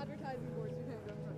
advertising boards, you can't go in front.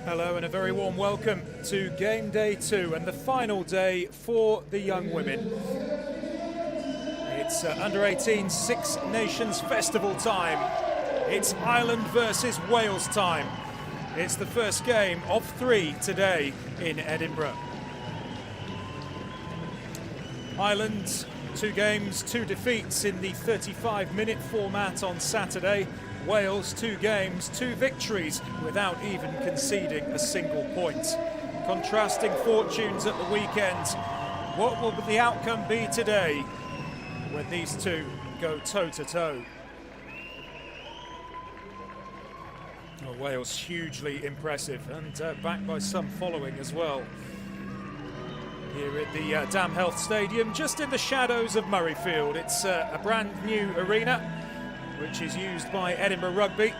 Hello and a very warm welcome to game day 2 and the final day for the young women. It's under 18 Six Nations Festival time. It's Ireland versus Wales time. It's the first game of 3 today in Edinburgh. Ireland, 2 games, 2 defeats in the 35-minute format on Saturday. Wales, 2 games, 2 victories without even conceding a single point. Contrasting fortunes at the weekend. What will the outcome be today when these two go toe-to-toe? Oh, Wales hugely impressive and backed by some following as well. Here at the Dam Health Stadium, just in the shadows of Murrayfield. It's a brand new arena which is used by Edinburgh Rugby.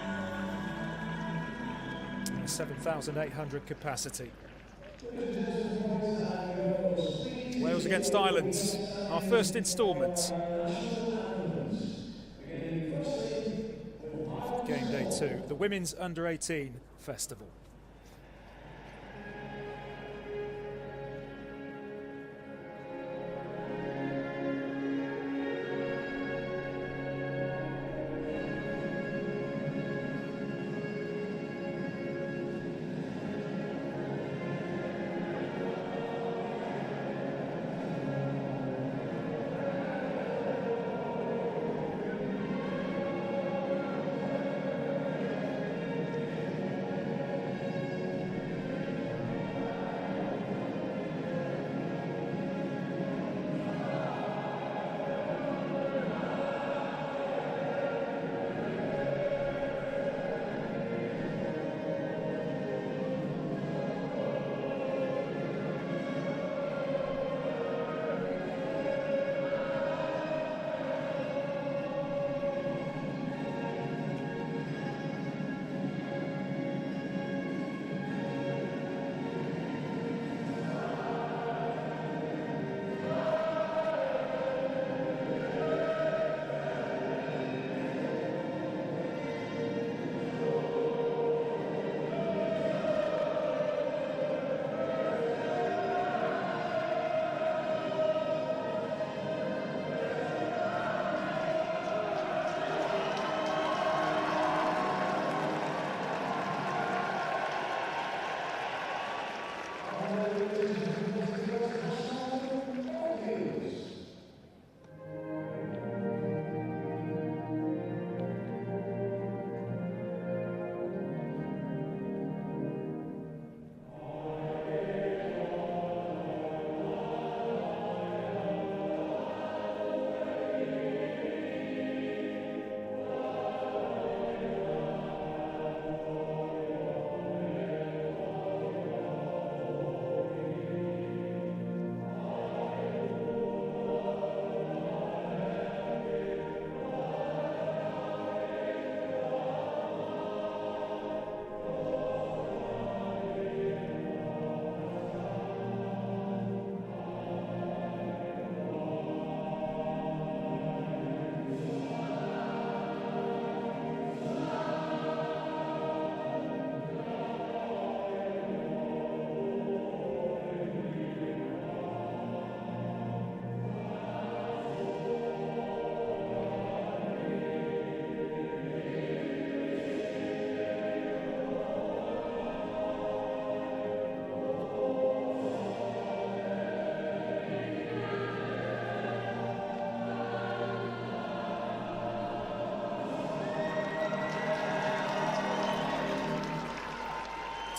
7,800 capacity. Wales against Ireland, our first instalment. Game day 2, the Women's Under 18 Festival.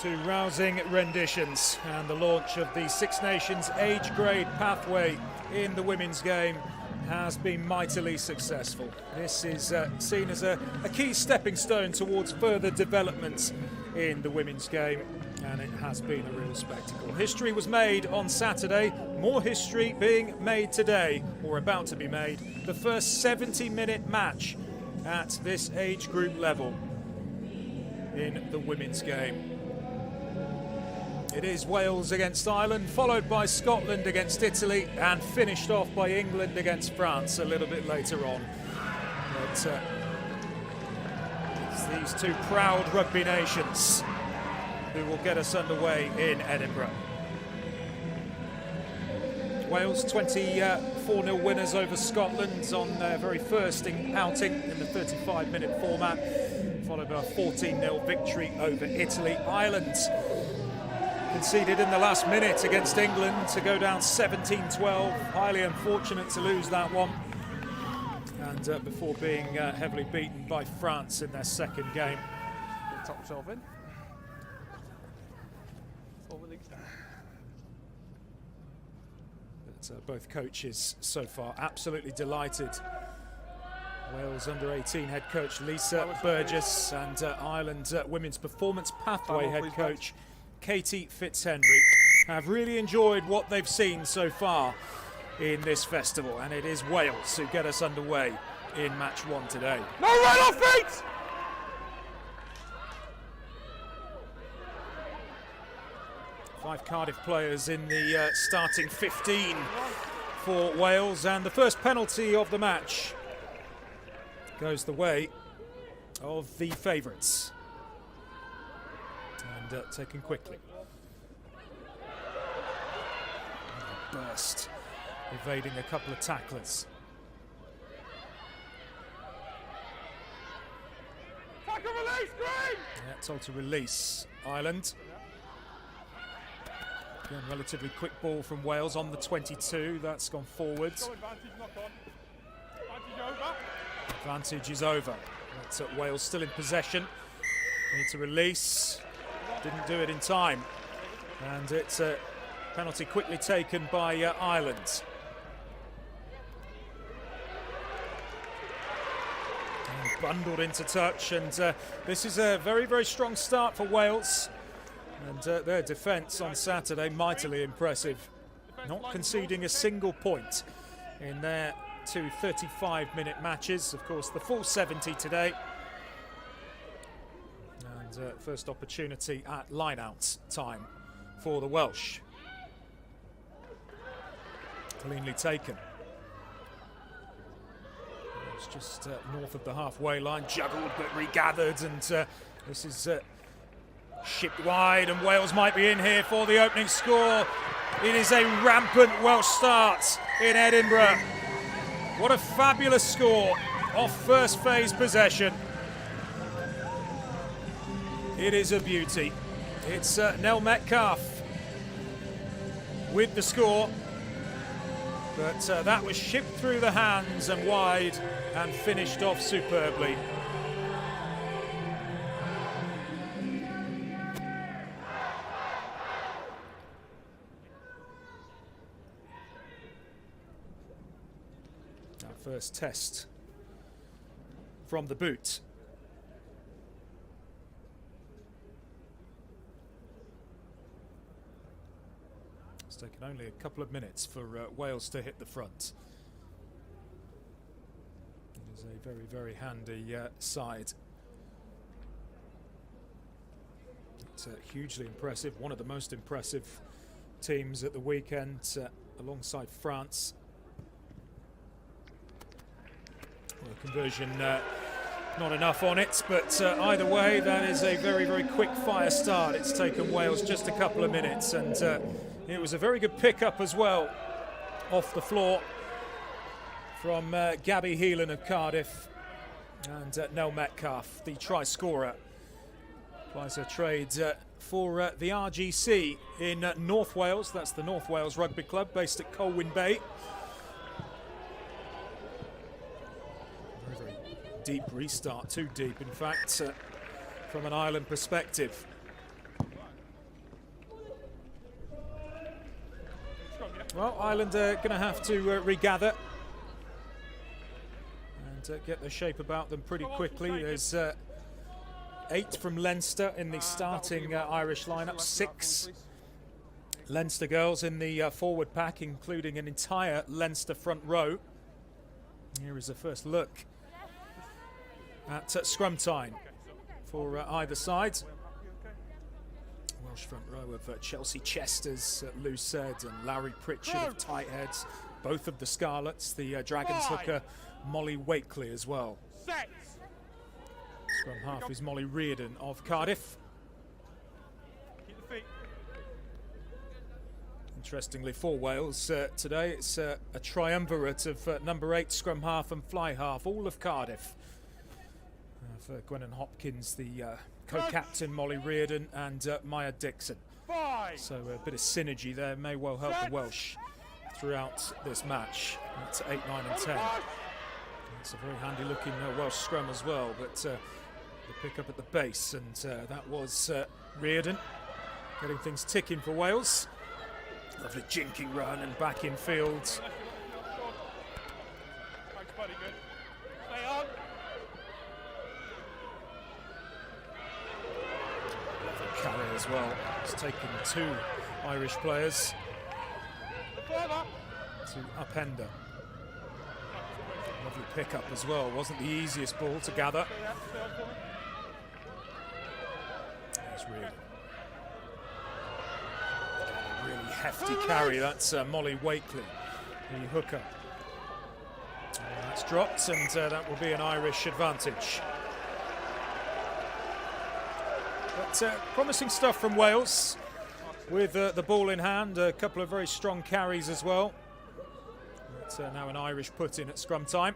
Two rousing renditions, and the launch of the Six Nations age grade pathway in the women's game has been mightily successful. This is seen as a key stepping stone towards further developments in the women's game, and it has been a real spectacle. History was made on Saturday, more history being made today, or about to be made. The first 70-minute match at this age group level in the women's game. It is Wales against Ireland, followed by Scotland against Italy, and finished off by England against France a little bit later on. But it's these two proud rugby nations who will get us underway in Edinburgh. Wales 24-0 winners over Scotland on their very first outing in the 35-minute format, followed by a 14-0 victory over Italy. Ireland conceded in the last minute against England to go down 17-12. Highly unfortunate to lose that one. And before being heavily beaten by France in their second game. Top shelf in. But both coaches so far absolutely delighted. Wales under-18 head coach Lisa Burgess and Ireland women's performance pathway head coach Katie Fitzhenry have really enjoyed what they've seen so far in this festival, and it is Wales who get us underway in match one today. No right off feet! Five Cardiff players in the starting 15 for Wales, and the first penalty of the match goes the way of the favourites. And taken quickly. Burst, evading a couple of tacklers. Tackle release, Green! Yeah, told to release Ireland. Again, relatively quick ball from Wales on the 22. That's gone forwards. Advantage, knock on. Advantage over. Advantage is over. That's Wales still in possession. Need to release. Didn't do it in time. And it's a penalty quickly taken by Ireland. And bundled into touch. And this is a very, very strong start for Wales. And their defence on Saturday, mightily impressive. Not conceding a single point in their two 35-minute matches. Of course, the full 70 today. And first opportunity at line-out time for the Welsh. Cleanly taken. It's just north of the halfway line, juggled but regathered, and this is shipped wide, and Wales might be in here for the opening score. It is a rampant Welsh start in Edinburgh. What a fabulous score off first phase possession. It is a beauty. It's Nell Metcalfe with the score, but that was shipped through the hands and wide and finished off superbly. Our first test from the boot. It's taken only a couple of minutes for Wales to hit the front. It is a very, very handy side. It's hugely impressive, one of the most impressive teams at the weekend, alongside France. Well, conversion not enough on it, but either way, that is a very, very quick fire start. It's taken Wales just a couple of minutes, and it was a very good pickup as well off the floor from Gabby Heelan of Cardiff, and Nell Metcalfe, the try scorer, applies her trade for the RGC in North Wales. That's the North Wales Rugby Club based at Colwyn Bay. Very, very deep restart, too deep in fact, from an Ireland perspective. Well, Ireland are going to have to regather and get their shape about them pretty quickly. There's 8 from Leinster in the starting Irish lineup, 6 Leinster girls in the forward pack, including an entire Leinster front row. Here is a first look at scrum time for either side. Welsh front row of Chelsea Chesters, Lou Said and Larry Pritchard of Tightheads, both of the Scarlets, the Dragons hooker Molly Wakely as well. Scrum half is Molly Reardon of Cardiff. Interestingly for Wales today, it's a triumvirate of number 8 scrum half and fly half, all of Cardiff. For Gwennon Hopkins, the co-captain Molly Reardon and Maya Dixon. So a bit of synergy there may well help the Welsh throughout this match. It's 8, 9 and 10. It's a very handy looking Welsh scrum as well, but the pick up at the base, and that was Reardon getting things ticking for Wales. Lovely jinking run and back in field. Thanks, buddy. Good. Stay on. Lovely carry as well. It's taken 2 Irish players to upend her. Lovely pick-up as well. Wasn't the easiest ball to gather. There's Reardon. Really hefty carry. That's Molly Wakely, the hooker. That's dropped, and that will be an Irish advantage. But promising stuff from Wales with the ball in hand. A couple of very strong carries as well. It's now an Irish put-in at scrum time.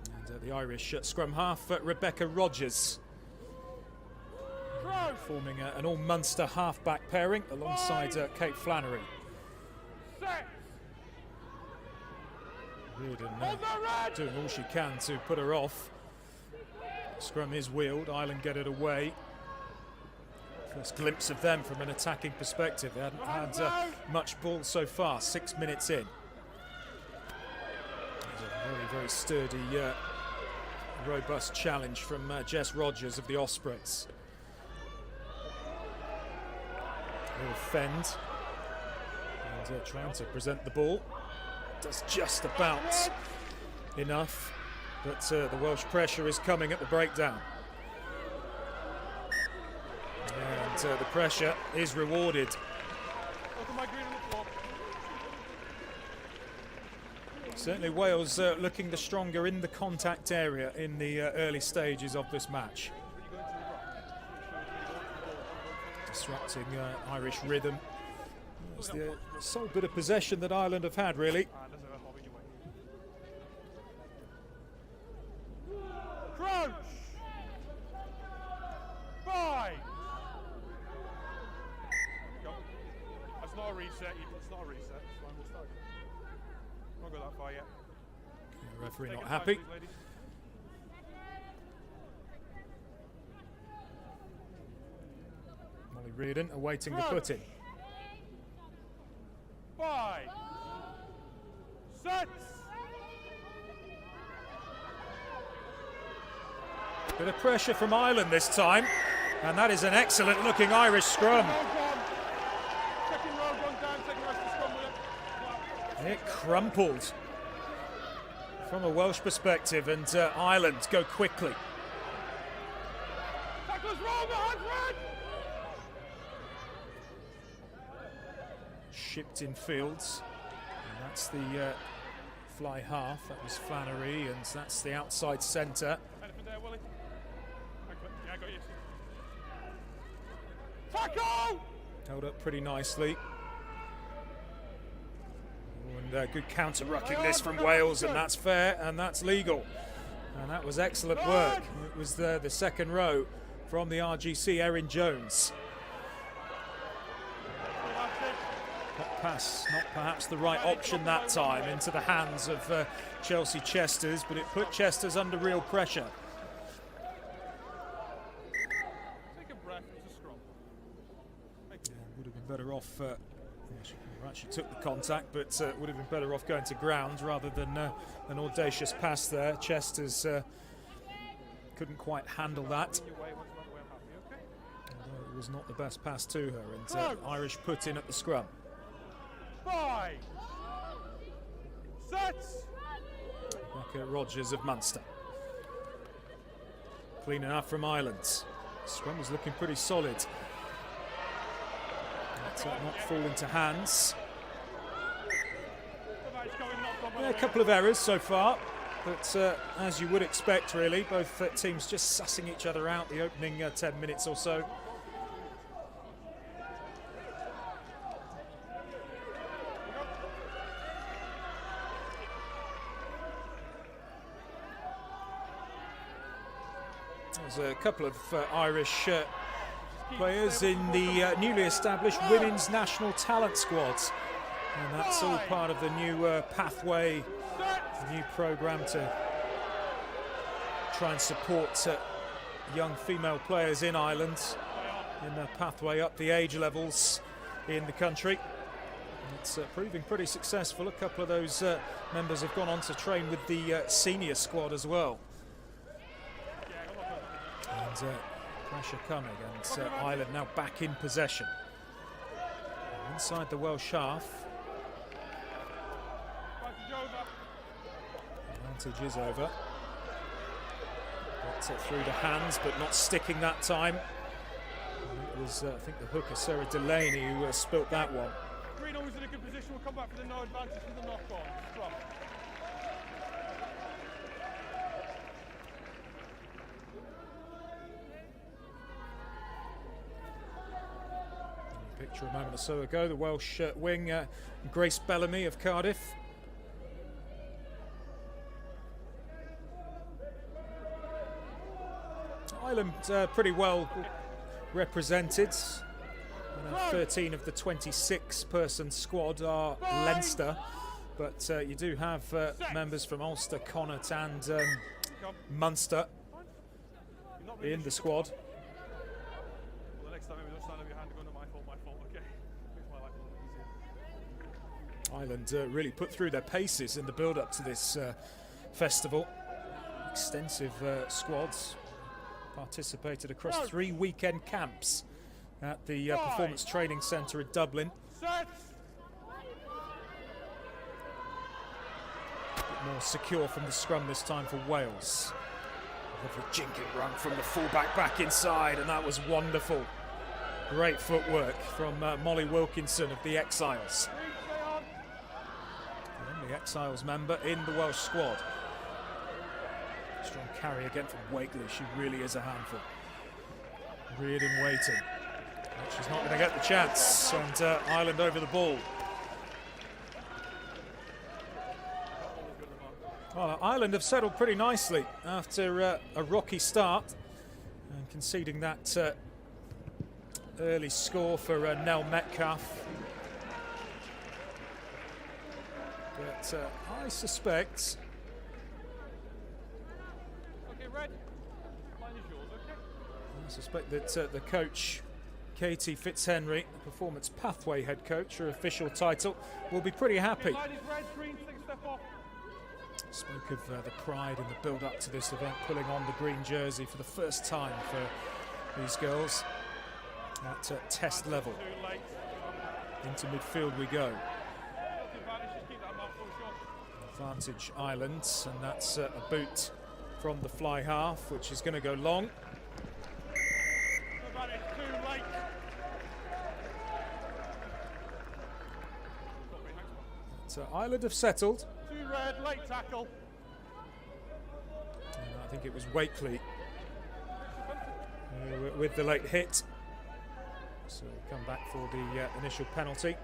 And the Irish scrum half, Rebecca Rogers, forming an all-Munster half-back pairing alongside Kate Flannery. Reardon doing all she can to put her off. Scrum is wheeled, Ireland get it away. First glimpse of them from an attacking perspective. They hadn't had much ball so far, 6 minutes in. There's a very, very sturdy, robust challenge from Jess Rogers of the Ospreys. Will fend and trying to present the ball. Does just about enough, but the Welsh pressure is coming at the breakdown. And the pressure is rewarded. Certainly Wales looking the stronger in the contact area in the early stages of this match. Disrupting Irish rhythm. It's the sole bit of possession that Ireland have had, really. Crouch! 5! That's not a reset. It's not a reset. It's fine. We'll start. Not go that far yet. The referee not happy. Please, ladies. Molly Reardon awaiting the put-in. 5! Set! Bit of pressure from Ireland this time, and that is an excellent looking Irish scrum. Second row gone down, second rest of scrum with it. It crumpled from a Welsh perspective, and Ireland go quickly. Tackles roll behind red! Shipped in fields, and that's the fly half. That was Flannery, and that's the outside centre. Anything there, Willie? Yeah, I got you. Tackle! Held up pretty nicely. And good counter-rucking this from Wales, and that's fair and that's legal. And that was excellent work. It was the second row from the RGC, Erin Jones. Hot pass, not perhaps the right option that time into the hands of Chelsea Chesters, but it put Chesters under real pressure. Take a breath, it's a scrum. better off. Actually took the contact, but would have been better off going to ground rather than an audacious pass there. Chester's couldn't quite handle that. Although it was not the best pass to her, and Irish put in at the scrum. 5 sets. Rebecca Rogers of Munster. Clean enough from Ireland. Scrum was looking pretty solid. Not fall into hands. Yeah, a couple of errors so far, but as you would expect, really, both teams just sussing each other out the opening 10 minutes or so. There's a couple of Irish players in the newly established Women's National Talent Squads, and that's all part of the new pathway, the new programme to try and support young female players in Ireland in the pathway up the age levels in the country. It's proving pretty successful. A couple of those members have gone on to train with the senior squad as well. And pressure coming, and Ireland now back in possession. Inside the Welsh half. Advantage is over. Gets it through the hands, but not sticking that time. And it was, I think, the hooker Sarah Delaney who spilt that one. Green always in a good position. We'll come back for the no advantage with the knock on. Scrum. Picture a moment or so ago, the Welsh wing, Grace Bellamy of Cardiff. Ireland pretty well represented. 13 of the 26-person squad are Leinster, but you do have members from Ulster, Connacht and Munster in the squad. Ireland really put through their paces in the build-up to this festival. Extensive squads participated across 3 weekend camps at the Performance Training Centre in Dublin. A bit more secure from the scrum this time for Wales. Lovely jinking run from the fullback back inside, and that was wonderful. Great footwork from Molly Wilkinson of the Exiles. The Exiles member in the Welsh squad. Strong carry again from Wakely. She really is a handful. Reardon waiting. But she's not going to get the chance, and Ireland over the ball. Well, Ireland have settled pretty nicely after a rocky start, and conceding that early score for Nell Metcalfe. But I suspect... Okay, Red. Line is yours, okay? I suspect that the coach, Katie Fitzhenry, the Performance Pathway head coach, her official title, will be pretty happy. Line is red, green, take a step off. Spoke of the pride in the build-up to this event, pulling on the green jersey for the first time for these girls at test level. Into midfield we go. Advantage Ireland, and that's a boot from the fly half, which is going to go long. So Ireland have settled. 2 red, late tackle. And I think it was Wakely with the late hit. So we'll come back for the initial penalty.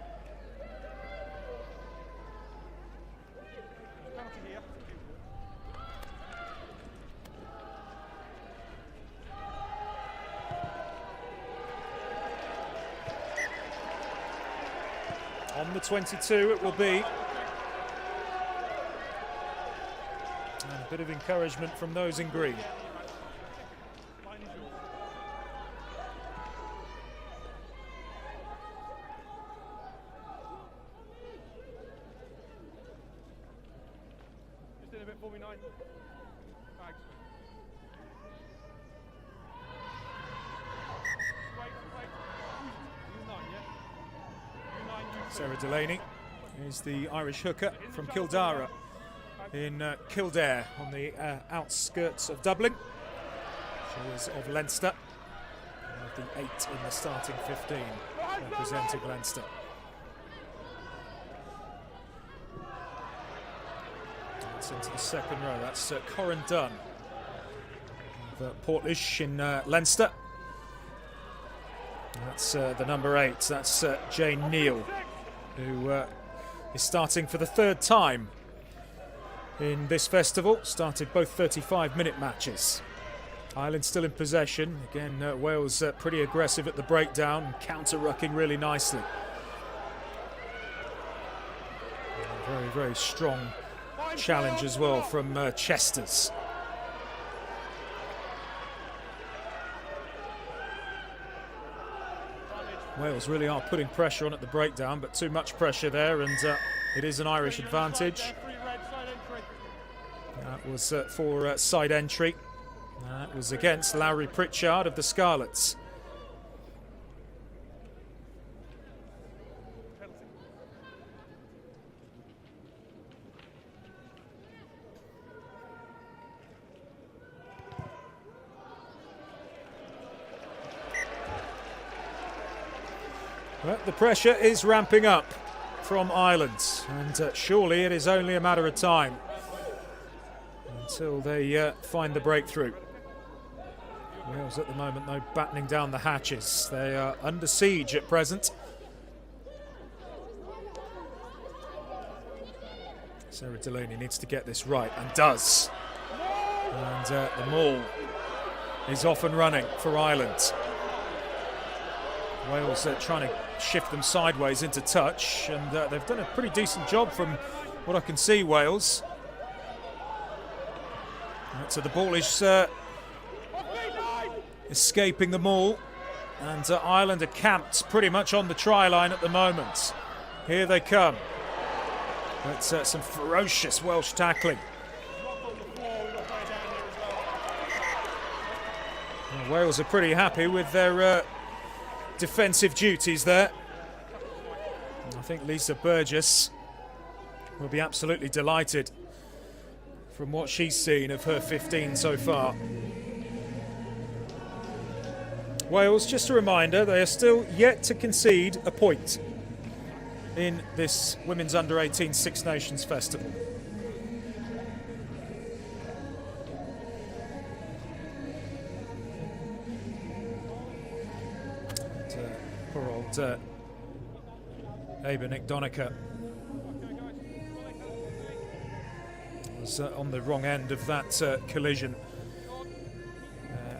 On the 22 it will be. And a bit of encouragement from those in green. line. Thanks. Wait. U9, yeah? U9, U2. Sarah Delaney is the Irish hooker from Kildare in Kildare on the outskirts of Dublin. She is of Leinster, one of the 8 in the starting 15 representing Leinster. That's into the second row. That's Corin Dunn of Portlaoise in Leinster. That's the number 8. That's Jane Neal, who is starting for the 3rd time in this festival. Started both 35-minute matches. Ireland still in possession. Again, Wales pretty aggressive at the breakdown and counter-rucking really nicely. Very, very strong challenge as well from Chester's. Wales really are putting pressure on at the breakdown, but too much pressure there, and it is an Irish advantage. That was for side entry. That was against Lowry Pritchard of the Scarlets. But the pressure is ramping up from Ireland, and surely it is only a matter of time until they find the breakthrough. Wales at the moment, though, battening down the hatches. They are under siege at present. Sarah Delaney needs to get this right, and does. And the maul is off and running for Ireland. Wales trying to shift them sideways into touch, and they've done a pretty decent job from what I can see, Wales. So the ball is escaping the maul, and Ireland are camped pretty much on the try line at the moment. Here they come. That's some ferocious Welsh tackling. Well, Wales are pretty happy with their defensive duties there. I think Lisa Burgess will be absolutely delighted from what she's seen of her 15 so far. Wales, just a reminder, they are still yet to concede a point in this Women's Under-18 Six Nations Festival. And, poor old Aber Nick-Donica was on the wrong end of that collision.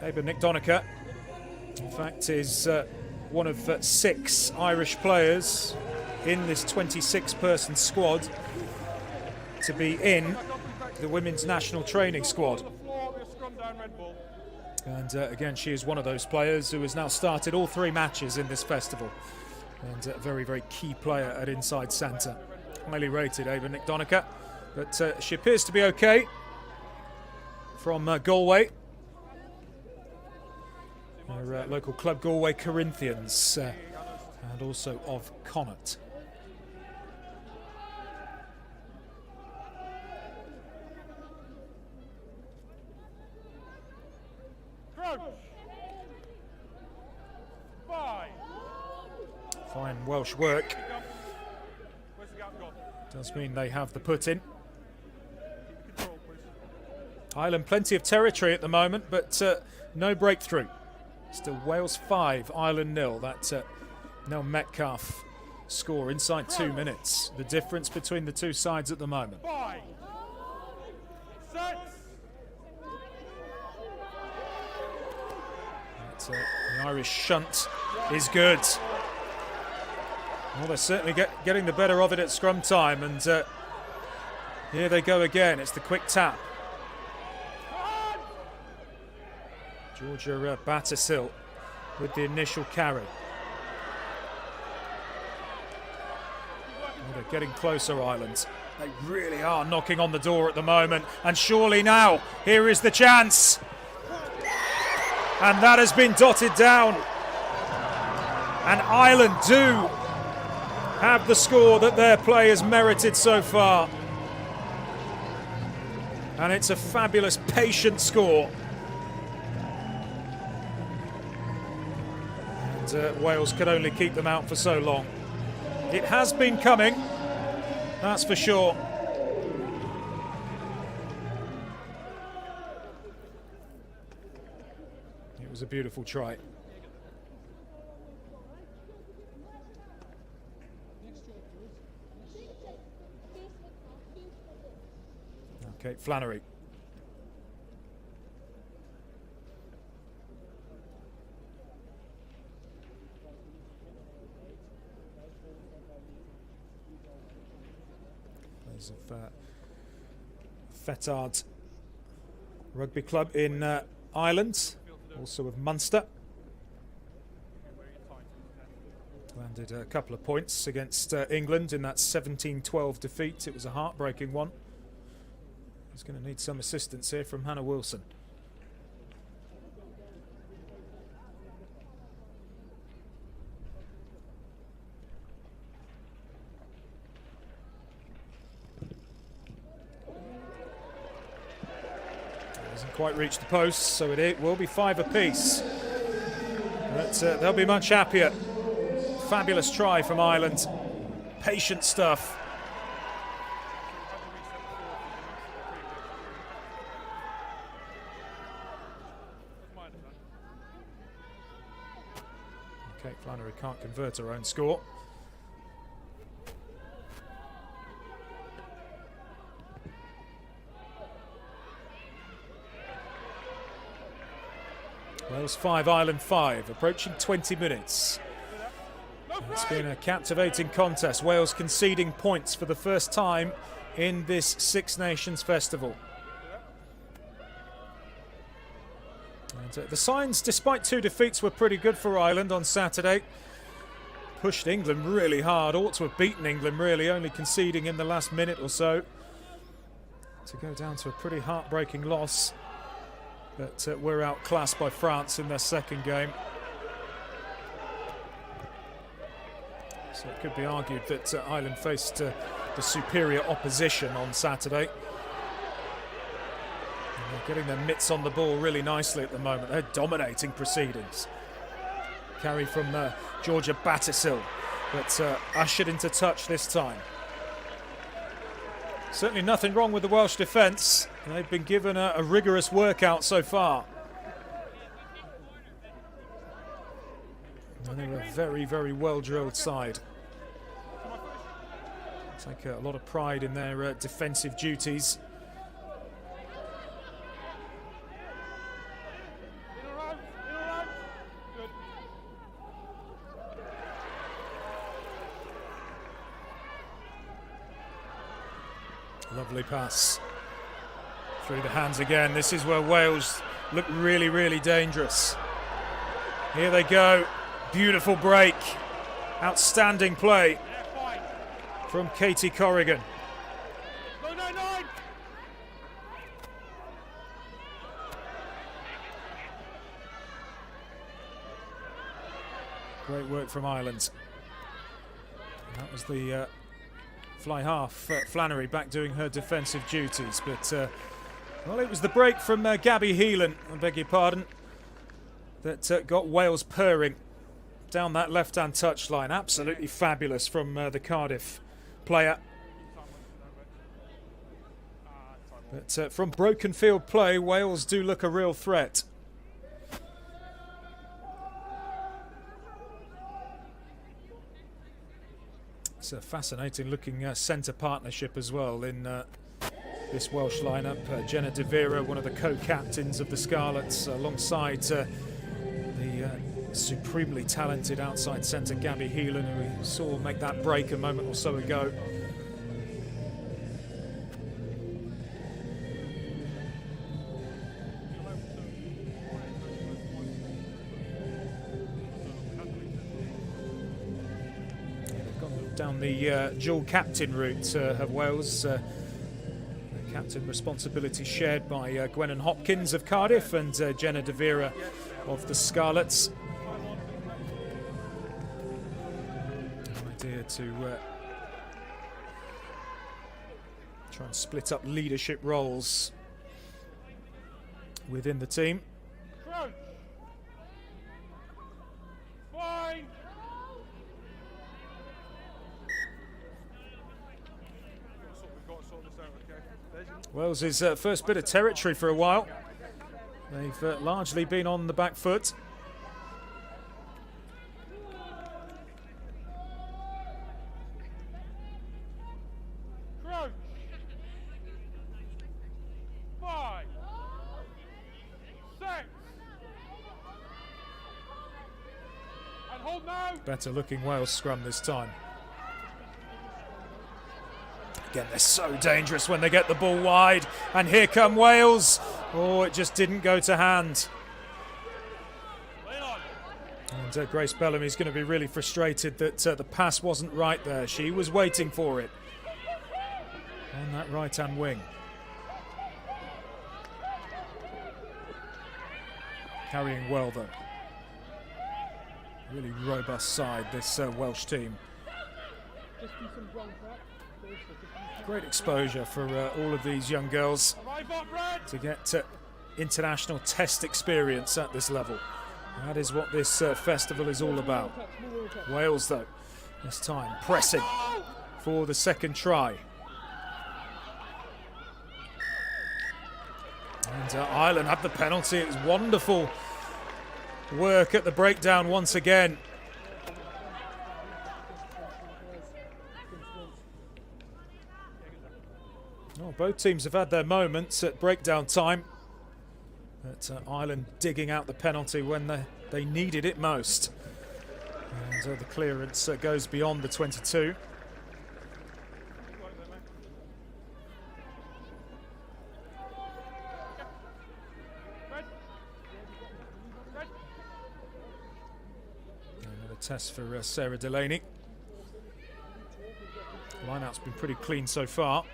Aber Nick-Donica, in fact, is one of 6 Irish players in this 26-person squad to be in the women's national training squad. And again, she is one of those players who has now started all 3 matches in this festival, and a very, very key player at inside centre. Highly rated, Aber Nick-Donica, but she appears to be okay from Galway. Her local club, Galway Corinthians, and also of Connacht. Fine Welsh work. Does mean they have the put in. Ireland plenty of territory at the moment, but no breakthrough. Still Wales 5, Ireland 0. That Nell Metcalf score inside 2 minutes. The difference between the two sides at the moment. 5, 6. The Irish shunt is good. Well, they're certainly getting the better of it at scrum time, and here they go again. It's the quick tap. Georgia Battersill with the initial carry. Well, they're getting closer, Ireland. They really are knocking on the door at the moment. And surely now, here is the chance. And that has been dotted down. And Ireland do have the score that their play has merited so far. And it's a fabulous, patient score. And Wales could only keep them out for so long. It has been coming, that's for sure. It was a beautiful try. Okay, Flannery. Players of Fetard Rugby Club in Ireland, also of Munster. Landed a couple of points against England in that 17-12 defeat. It was a heartbreaking one. He's going to need some assistance here from Hannah Wilson. Hasn't quite reached the post, so it will be 5 apiece. But they'll be much happier. Fabulous try from Ireland. Patient stuff. Okay, Flannery can't convert her own score. Wales 5, Ireland 5, approaching 20 minutes. It's been a captivating contest. Wales conceding points for the first time in this Six Nations festival. And the signs, despite 2 defeats, were pretty good for Ireland on Saturday. Pushed England really hard, ought to have beaten England really, only conceding in the last minute or so. To go down to a pretty heartbreaking loss. But we're outclassed by France in their second game. So it could be argued that Ireland faced the superior opposition on Saturday. And they're getting their mitts on the ball really nicely at the moment. They're dominating proceedings. Carry from Georgia Battisil, but ushered into touch this time. Certainly nothing wrong with the Welsh defence. They've been given a rigorous workout so far. And they're a very, very well-drilled side. Take a lot of pride in their defensive duties. Lovely pass through the hands again. This is where Wales look really, really dangerous. Here they go. Beautiful break. Outstanding play from Katie Corrigan. Great work from Ireland. And that was the fly half. Flannery back doing her defensive duties, but well, it was the break from Gabby Heelan, I beg your pardon, that got Wales purring down that left-hand touchline. Absolutely fabulous from the Cardiff player. But from broken field play, Wales do look a real threat. It's a fascinating looking centre partnership as well in this Welsh lineup. Jenna De Vera, one of the co-captains of the Scarlets, alongside the supremely talented outside centre Gabby Heelan, who we saw make that break a moment or so ago. down the dual captain route have Wales. Captain responsibility shared by Gwennon Hopkins of Cardiff and Jenna De Vera of the Scarlets. Idea to try and split up leadership roles within the team. Crouch. Fine. We've got to sort this out, okay? Wales' first bit of territory for a while. They've largely been on the back foot. Crouch. 5. 6. And hold now. Better looking Wales scrum this time. Again, they're so dangerous when they get the ball wide. And here come Wales. Oh, it just didn't go to hand. And Grace Bellamy's going to be really frustrated that the pass wasn't right there. She was waiting for it on that right-hand wing. Carrying well, though. Really robust side, this Welsh team. Great exposure for all of these young girls to get international test experience at this level. That is what this festival is all about. Wales, though, this time pressing for the second try. And Ireland had the penalty. It was wonderful work at the breakdown once again. Oh, both teams have had their moments at breakdown time. But Ireland digging out the penalty when they needed it most. And the clearance goes beyond the 22. Another test for Sarah Delaney. Line-out's been pretty clean so far.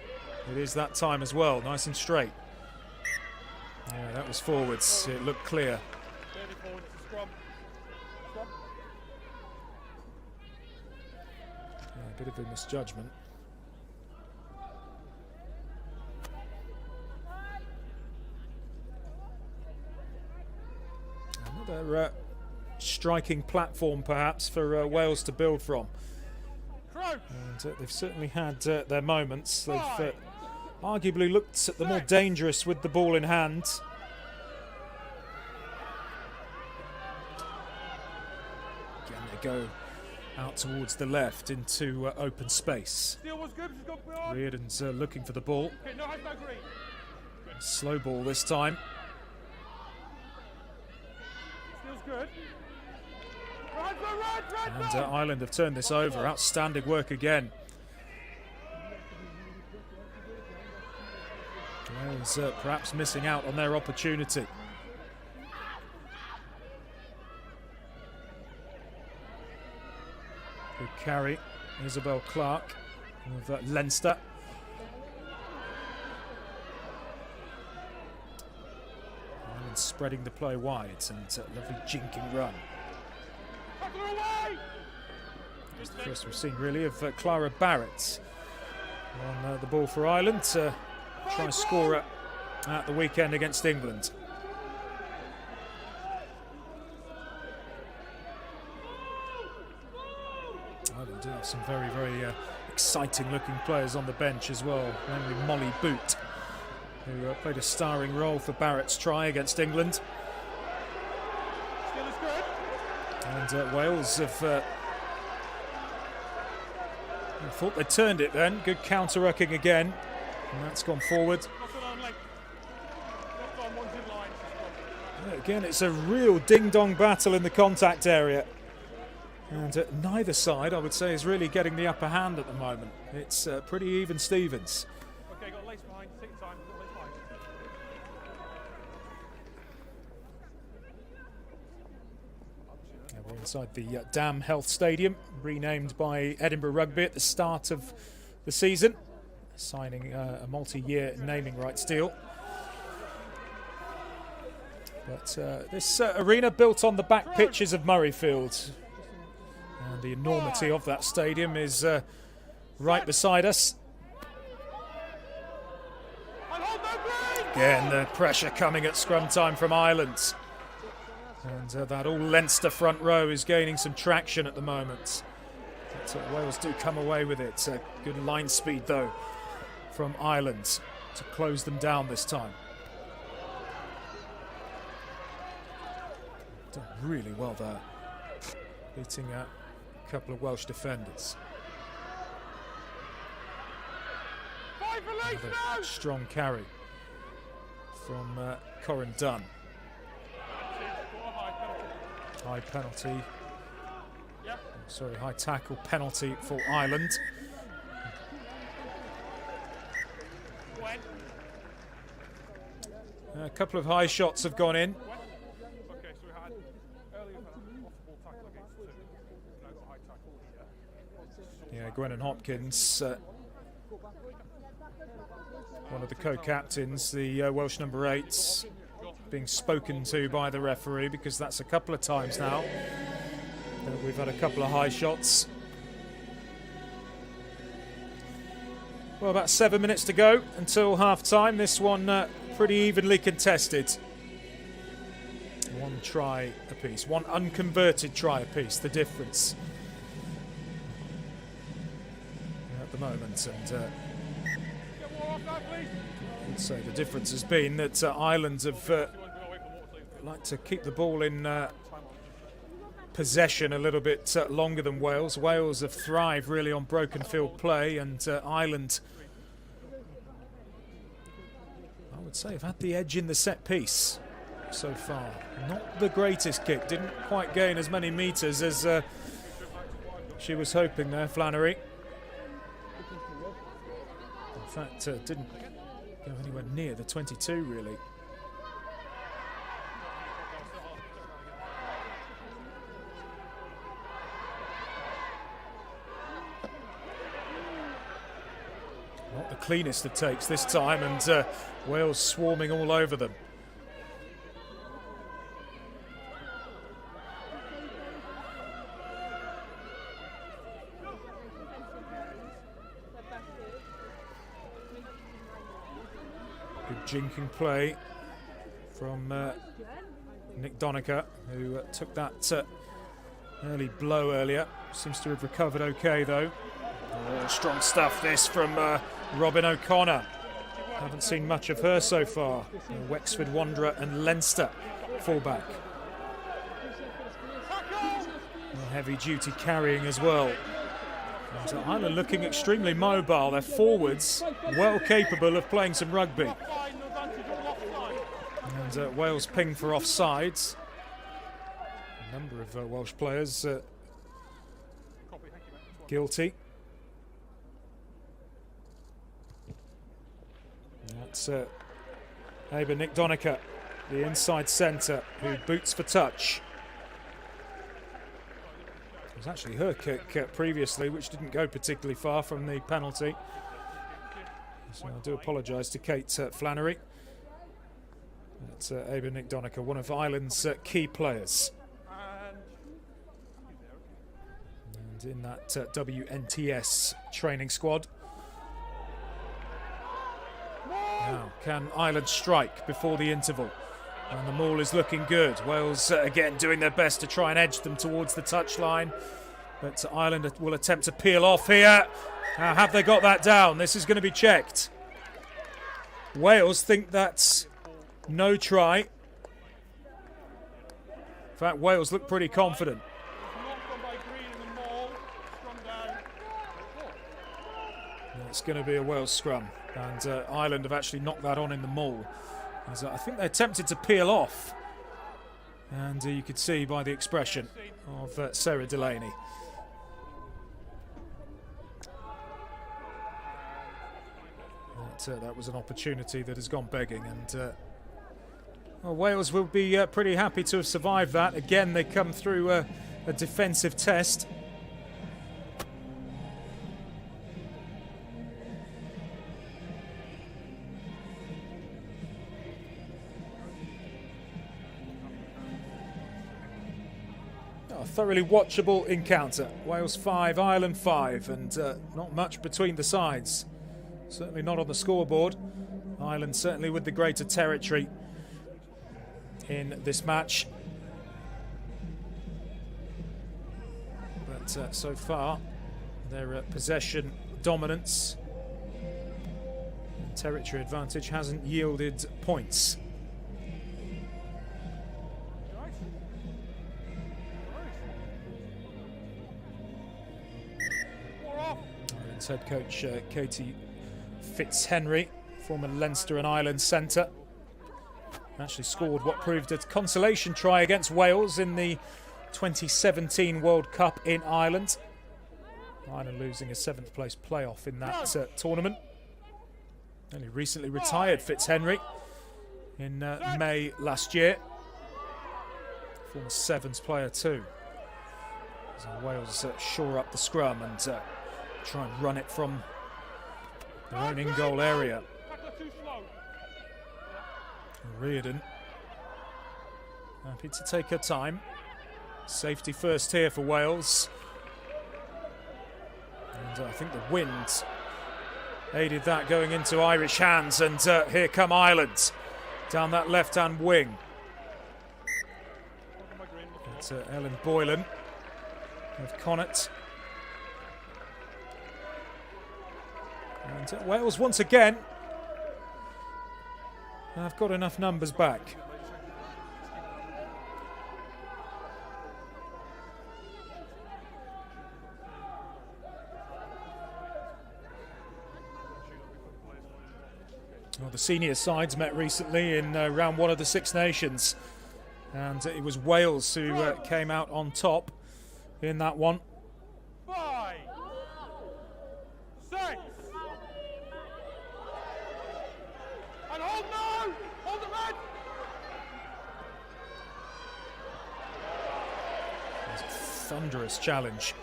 It is that time as well, nice and straight. Yeah, that was forwards. It looked clear. Yeah, a bit of a misjudgment. Another striking platform, perhaps, for Wales to build from. And they've certainly had their moments. They've arguably looked the more dangerous with the ball in hand. Again, they go out towards the left into open space. Reardon's looking for the ball. Slow ball this time. And Ireland have turned this over. Outstanding work again. Wales perhaps missing out on their opportunity. Good carry, Isabel Clark of Leinster. Ireland spreading the play wide and lovely jinking run. It's the first we've seen really of Clara Barrett on the ball for Ireland to try and score at the weekend against England. Ireland do have some very, very exciting looking players on the bench as well. Namely Molly Boot, who played a starring role for Barrett's try against England. And Wales have thought they turned it then. Good counter-rucking again. And that's gone forward. Again, it's a real ding-dong battle in the contact area. And neither side, I would say, is really getting the upper hand at the moment. It's pretty even Stevens. Okay, got lace behind. Take time. Got lace behind. Yeah, we're inside the Dam Health Stadium, renamed by Edinburgh Rugby at the start of the season, signing a multi-year naming rights deal. But this arena built on the back pitches of Murrayfield, and the enormity of that stadium is right beside us. Again, the pressure coming at scrum time from Ireland. And that all Leinster front row is gaining some traction at the moment. But, Wales do come away with it. Good line speed, though, from Ireland to close them down this time. Done really well there, beating a couple of Welsh defenders. Another strong carry from Corin Dunn. High penalty. Sorry, high tackle penalty for Ireland. A couple of high shots have gone in. Yeah, Gwennon Hopkins, one of the co-captains, the Welsh number 8s, being spoken to by the referee, because that's a couple of times now that we've had a couple of high shots. Well, about 7 minutes to go until half-time. This one pretty evenly contested. One try apiece, one unconverted try apiece, the difference at the moment. And I would say the difference has been that Ireland have liked to keep the ball in possession a little bit longer than Wales. Wales have thrived really on broken field play, and Ireland, I would say, have had the edge in the set piece so far. Not the greatest kick, didn't quite gain as many metres as she was hoping there, Flannery. In fact, didn't go anywhere near the 22 really. Not the cleanest of takes this time, and Wales swarming all over them. Good jinking play from Nick Donica, who took that early blow earlier. Seems to have recovered okay, though. Strong stuff this from Robin O'Connor. Haven't seen much of her so far. Wexford Wanderer and Leinster fullback. Heavy duty carrying as well. And Ireland looking extremely mobile. Their forwards well capable of playing some rugby. And Wales ping for offsides. A number of Welsh players guilty. That's Nick Donica, the inside centre, who boots for touch. It was actually her kick previously, which didn't go particularly far from the penalty. So I do apologise to Kate Flannery. That's Nick Donica, one of Ireland's key players. And in that WNTS training squad. Now, can Ireland strike before the interval? And the maul is looking good. Wales, again, doing their best to try and edge them towards the touchline. But Ireland will attempt to peel off here. Have they got that down? This is going to be checked. Wales think that's no try. In fact, Wales look pretty confident. It's going to be a Wales scrum. And Ireland have actually knocked that on in the maul. As, I think they attempted to peel off. And you could see by the expression of Sarah Delaney. That was an opportunity that has gone begging. And well, Wales will be pretty happy to have survived that. Again, they come through a defensive test. A thoroughly watchable encounter. Wales 5, Ireland 5, and not much between the sides. Certainly not on the scoreboard. Ireland certainly with the greater territory in this match. But so far, their possession dominance and territory advantage hasn't yielded points. Ireland's head coach Katie Fitzhenry, former Leinster and Ireland centre, actually scored what proved a consolation try against Wales in the 2017 World Cup in Ireland. Ireland losing a 7th place playoff in that tournament. Only recently retired Fitzhenry in May last year. Former Sevens player too. So Wales shore up the scrum and try and run it from their own in-goal area. Reardon happy to take her time. Safety first here for Wales. And I think the wind aided that going into Irish hands. And here come Ireland down that left-hand wing. It's Ellen Boylan with Connacht. And Wales once again have got enough numbers back. Well, the senior sides met recently in round 1 of the Six Nations, and it was Wales who came out on top in that one. 5, 6, and hold no! Hold the red! It was a thunderous challenge.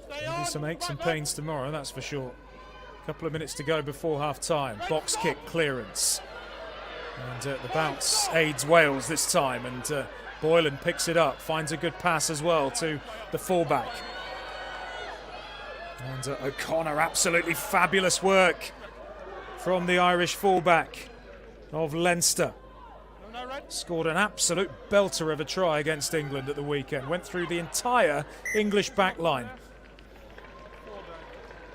There'll be some aches and pains tomorrow, that's for sure. Couple of minutes to go before half-time. Box kick clearance. And the bounce aids Wales this time. And Boylan picks it up, finds a good pass as well to the fullback. And O'Connor, absolutely fabulous work from the Irish fullback of Leinster. Scored an absolute belter of a try against England at the weekend. Went through the entire English back line.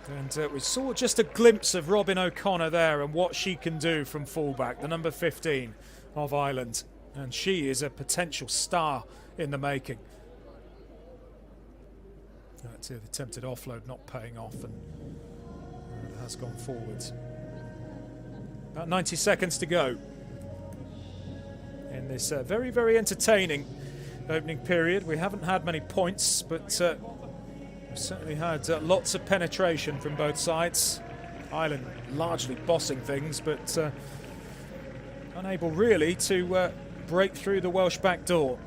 And we saw just a glimpse of Robin O'Connor there and what she can do from fullback, the number 15 of Ireland. And she is a potential star in the making. That's the attempted offload not paying off, and it has gone forwards. About 90 seconds to go in this very, very entertaining opening period. We haven't had many points, but we've certainly had lots of penetration from both sides. Ireland largely bossing things, but unable really to break through the Welsh back door.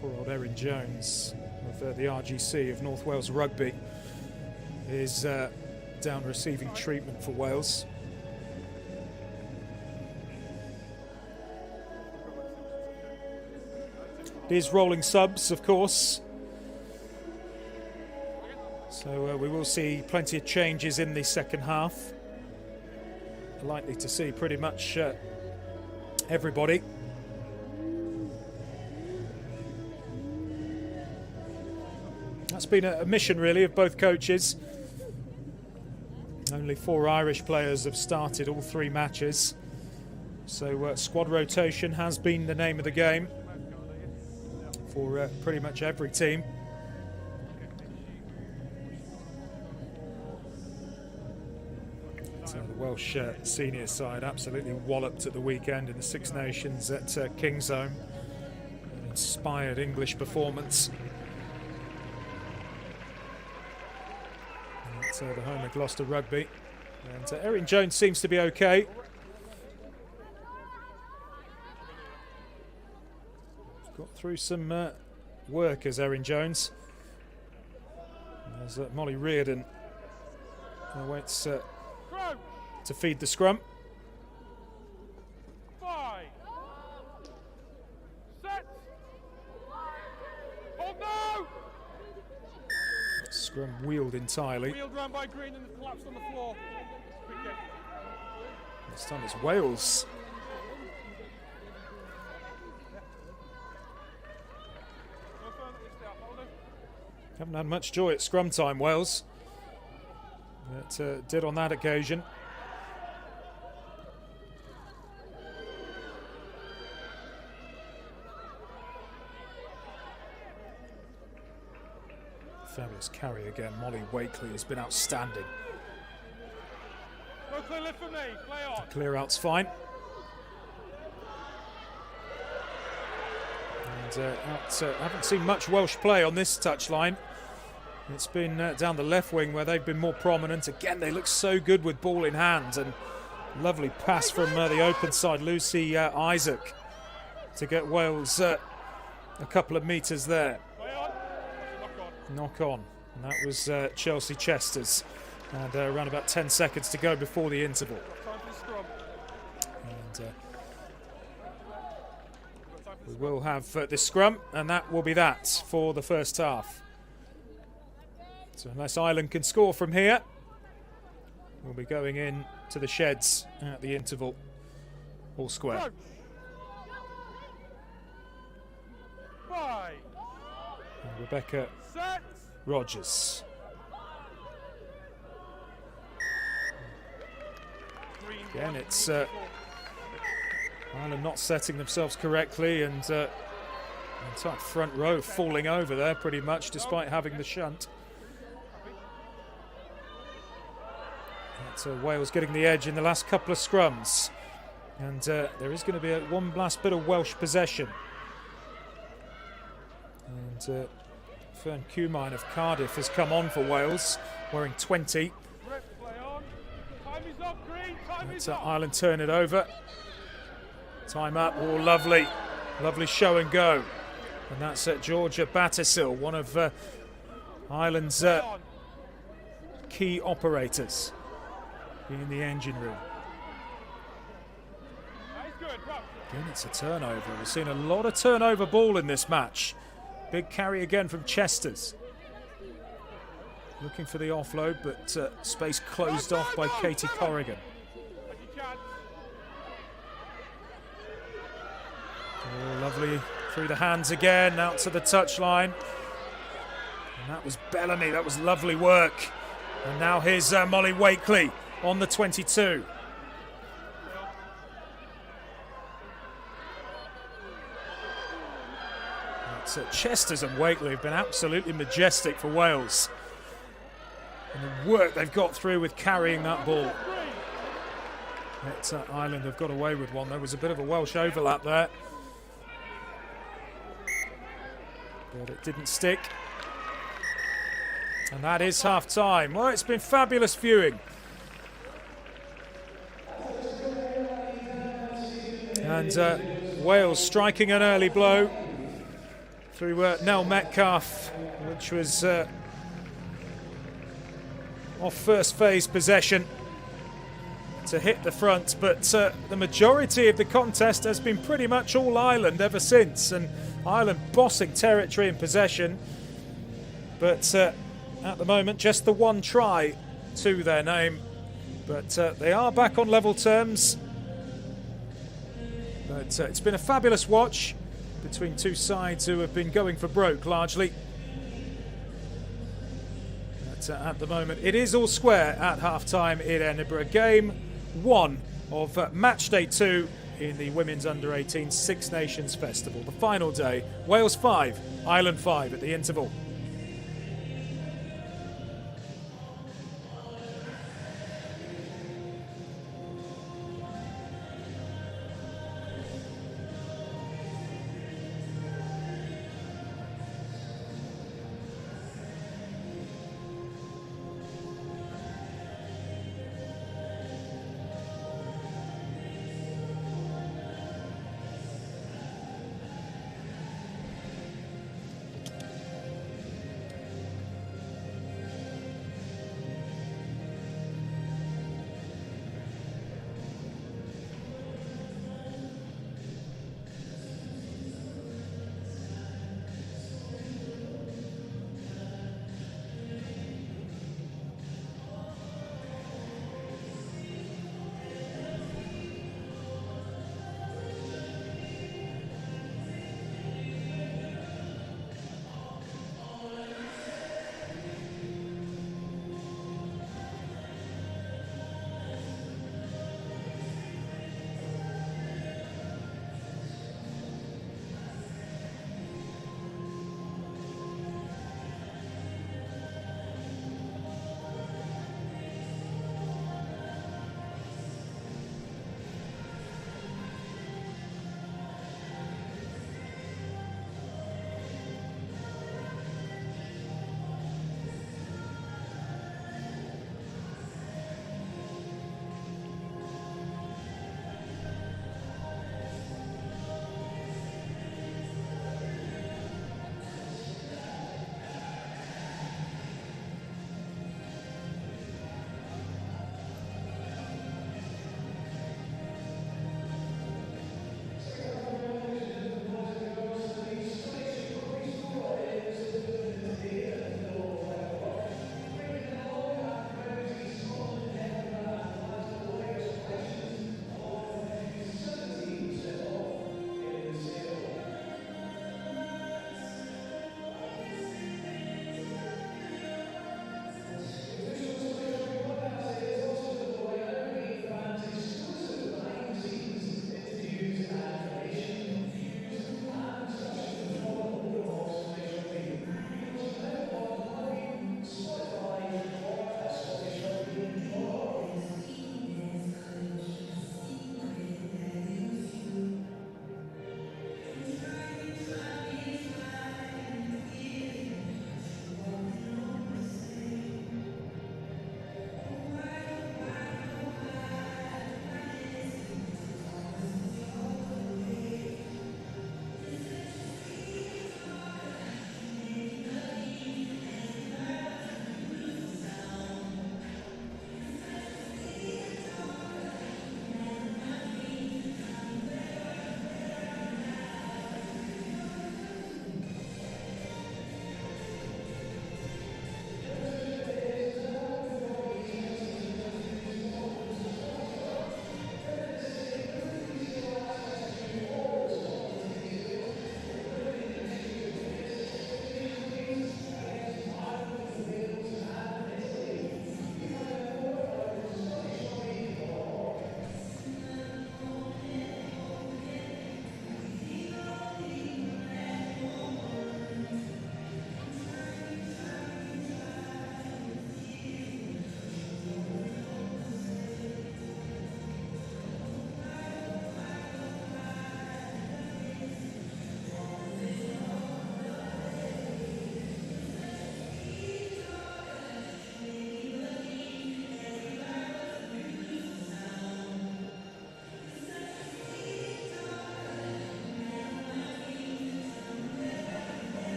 Poor old Erin Jones of the RGC of North Wales Rugby is down receiving treatment for Wales. It is rolling subs, of course. So we will see plenty of changes in the second half. Likely to see pretty much everybody. That's been a mission, really, of both coaches. Only 4 Irish players have started all 3 matches. So squad rotation has been the name of the game for pretty much every team. So the Welsh senior side absolutely walloped at the weekend in the Six Nations at Kingsholm. An inspired English performance. At the home of Gloucester Rugby. And Erin Jones seems to be okay. Got through some work as Erin Jones. There's Molly Reardon waits to feed the scrum. 5. Set. Hold no. Scrum wheeled entirely. Wheeled round by Green and collapsed on the floor. Quick kick. This time it's Wales. Haven't had much joy at scrum time, Wales. But did on that occasion. Fabulous carry again. Molly Wakely has been outstanding. No clear lift for me. Play on. The clear out's fine. And haven't seen much Welsh play on this touchline. It's been down the left wing where they've been more prominent. Again, they look so good with ball in hand, and lovely pass from the open side, Lucy Isaac, to get Wales a couple of metres there. Play on. Knock on. And that was Chelsea Chester's. And around about 10 seconds to go before the interval. Time for the scrum. And we will have this scrum, and that will be that for the first half. So unless Ireland can score from here, we'll be going in to the sheds at the interval. All square. Crouch. 5. And Rebecca Set. Rogers. Green. Again, it's Ireland not setting themselves correctly, and the entire front row falling over there pretty much, despite having the shunt. But, Wales getting the edge in the last couple of scrums, and there is going to be one last bit of Welsh possession. And Fern Cumine of Cardiff has come on for Wales, wearing 20. Play on. Time is up, Green. Time is up. Ireland turn it over. Time up. Oh, lovely. Lovely show and go. And that's Georgia Battersill, one of Ireland's key operators in the engine room. That is good, bro. Again, it's a turnover. We've seen a lot of turnover ball in this match. Big carry again from Chester's. Looking for the offload, but space closed off by Katie Corrigan. As you can. Oh, lovely through the hands again, out to the touchline. And that was Bellamy, that was lovely work. And now here's Molly Wakely on the 22. Chester's and Wakely have been absolutely majestic for Wales. And the work they've got through with carrying that ball. But, Ireland have got away with one. There was a bit of a Welsh overlap there, but it didn't stick. And that is half time. Well, it's been fabulous viewing. And Wales striking an early blow through Nell Metcalf, which was off first phase possession to hit the front, but the majority of the contest has been pretty much all Ireland ever since, and Ireland bossing territory in possession, but at the moment just the one try to their name, but they are back on level terms. But it's been a fabulous watch between two sides who have been going for broke largely. But at the moment it is all square at half-time in Edinburgh. Game 1 of match day 2 in the Women's Under-18 Six Nations Festival. The final day, Wales 5, Ireland 5 at the interval.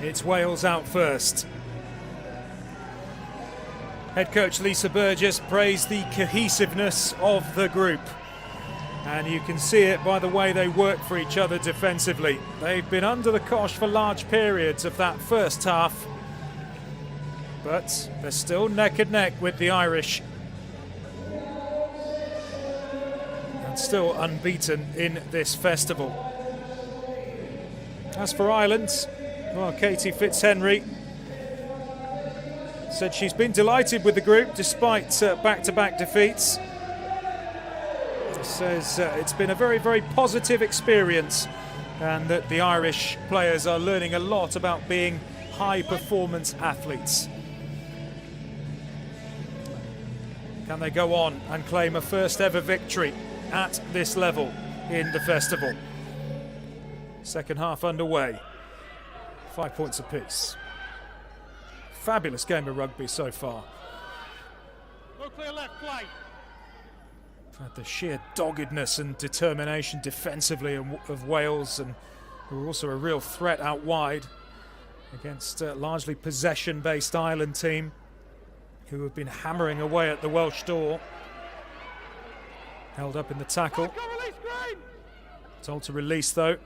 It's Wales out first. Head coach Lisa Burgess praised the cohesiveness of the group. And you can see it by the way they work for each other defensively. They've been under the cosh for large periods of that first half. But they're still neck and neck with the Irish. And still unbeaten in this festival. As for Ireland, well, Katie Fitzhenry said she's been delighted with the group despite back-to-back defeats. Says it's been a very, very positive experience and that the Irish players are learning a lot about being high-performance athletes. Can they go on and claim a first ever victory at this level in the festival? Second half underway. 5 points apiece. Fabulous game of rugby so far. No clear left, play. The sheer doggedness and determination defensively of Wales, and who are also a real threat out wide against a largely possession-based Ireland team who have been hammering away at the Welsh door. Held up in the tackle. Told to release though.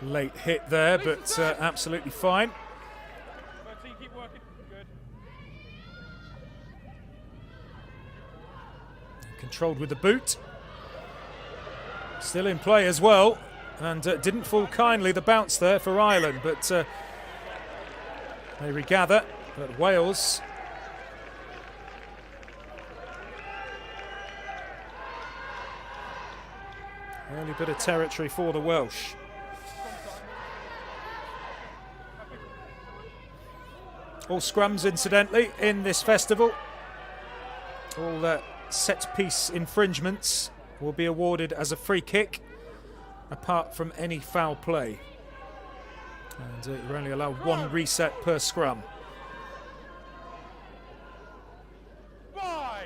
Late hit there, but absolutely fine. Keep working. Good. Controlled with the boot. Still in play as well, and didn't fall kindly, the bounce there for Ireland, but they regather. But Wales early bit of territory for the Welsh. All scrums, incidentally, in this festival. All set-piece infringements will be awarded as a free kick, apart from any foul play. And you're only allowed one reset per scrum. 5,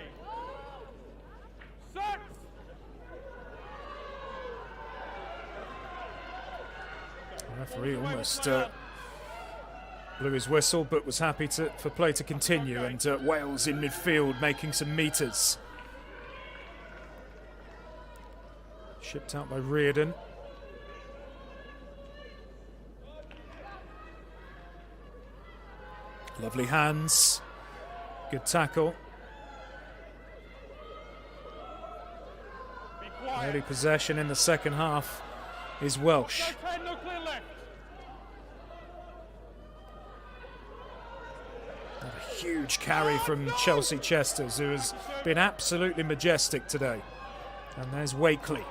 6. The referee almost blew his whistle, but was happy for play to continue, and Wales in midfield making some meters. Shipped out by Reardon. Lovely hands. Good tackle. Early possession in the second half is Welsh. No clear left. A huge carry from Chelsea Chesters, who has been absolutely majestic today. And there's Wakely.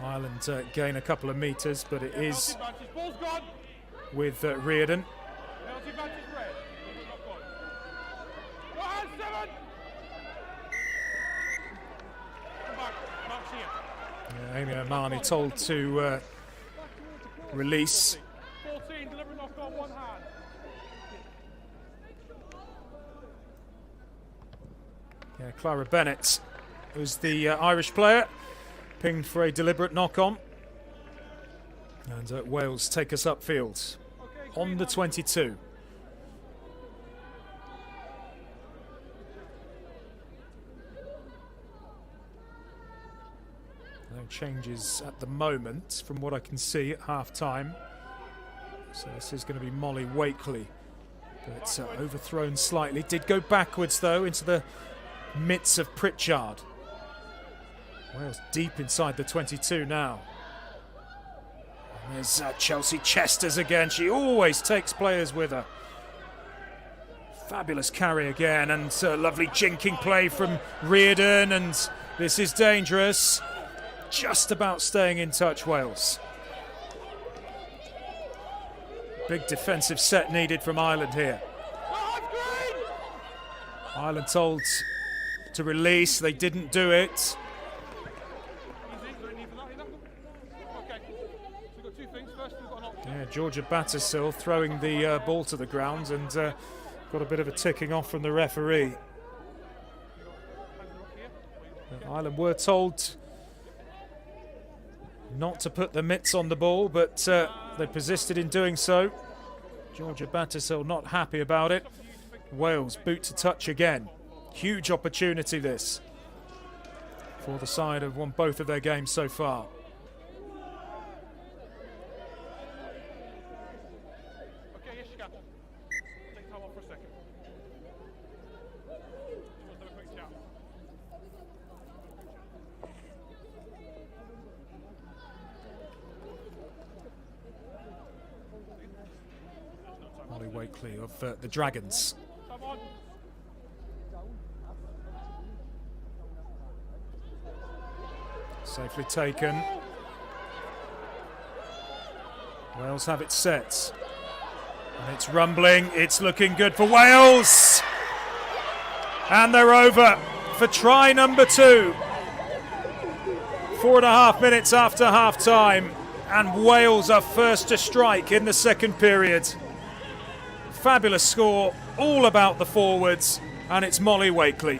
Ireland gain a couple of metres, but it is with Reardon. Amy O'Mahony told to release. 14, delivering knock on one hand. Yeah, Clara Bennett was the Irish player, pinged for a deliberate knock-on. And Wales take us upfield on the 22. No changes at the moment from what I can see at half-time. So this is going to be Molly Wakely, but overthrown slightly. Did go backwards though into the midst of Pritchard. Wales deep inside the 22 now. And there's Chelsea Chesters again. She always takes players with her. Fabulous carry again, and lovely jinking play from Reardon, and this is dangerous. Just about staying in touch, Wales. Big defensive set needed from Ireland here. Ireland told to release, they didn't do it. Yeah, Georgia Battersill throwing the ball to the ground, and got a bit of a ticking off from the referee. Ireland were told not to put the mitts on the ball, but they persisted in doing so. Georgia Battisell not happy about it. Wales boot to touch again. Huge opportunity this for the side who have won both of their games so far. Okay, yes, you can. Take time off for a second. Just want to have a quick chat. Molly Wakely of the Dragons. Come on. Safely taken. Wales have it set. And it's rumbling. It's looking good for Wales. And they're over for try number 2. 4.5 minutes after half time. And Wales are first to strike in the second period. Fabulous score, all about the forwards. And it's Molly Wakely.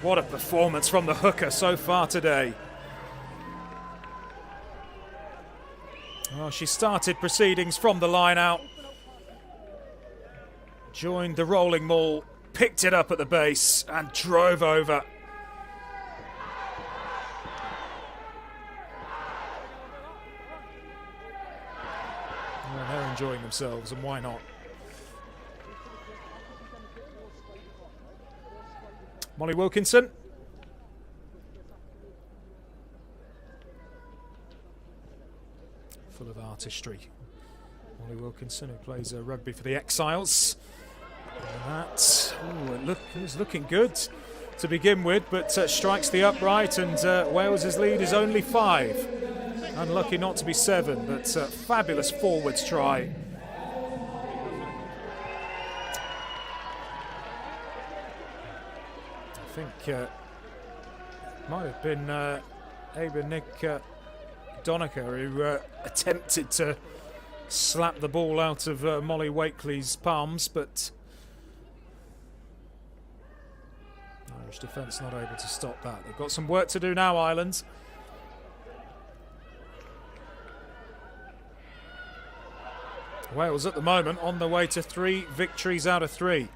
What a performance from the hooker so far today. Well, she started proceedings from the line out, joined the rolling maul, picked it up at the base and drove over. Well, they're enjoying themselves, and why not? Molly Wilkinson. Full of artistry. Molly Wilkinson, who plays rugby for the Exiles. And that, it was looking good to begin with, but strikes the upright, and Wales's lead is only 5. Unlucky not to be 7, but fabulous forwards try. I think might have been Nick Donica who attempted to slap the ball out of Molly Wakely's palms, but Irish defence not able to stop that. They've got some work to do now, Ireland. Wales at the moment on the way to 3 victories out of 3.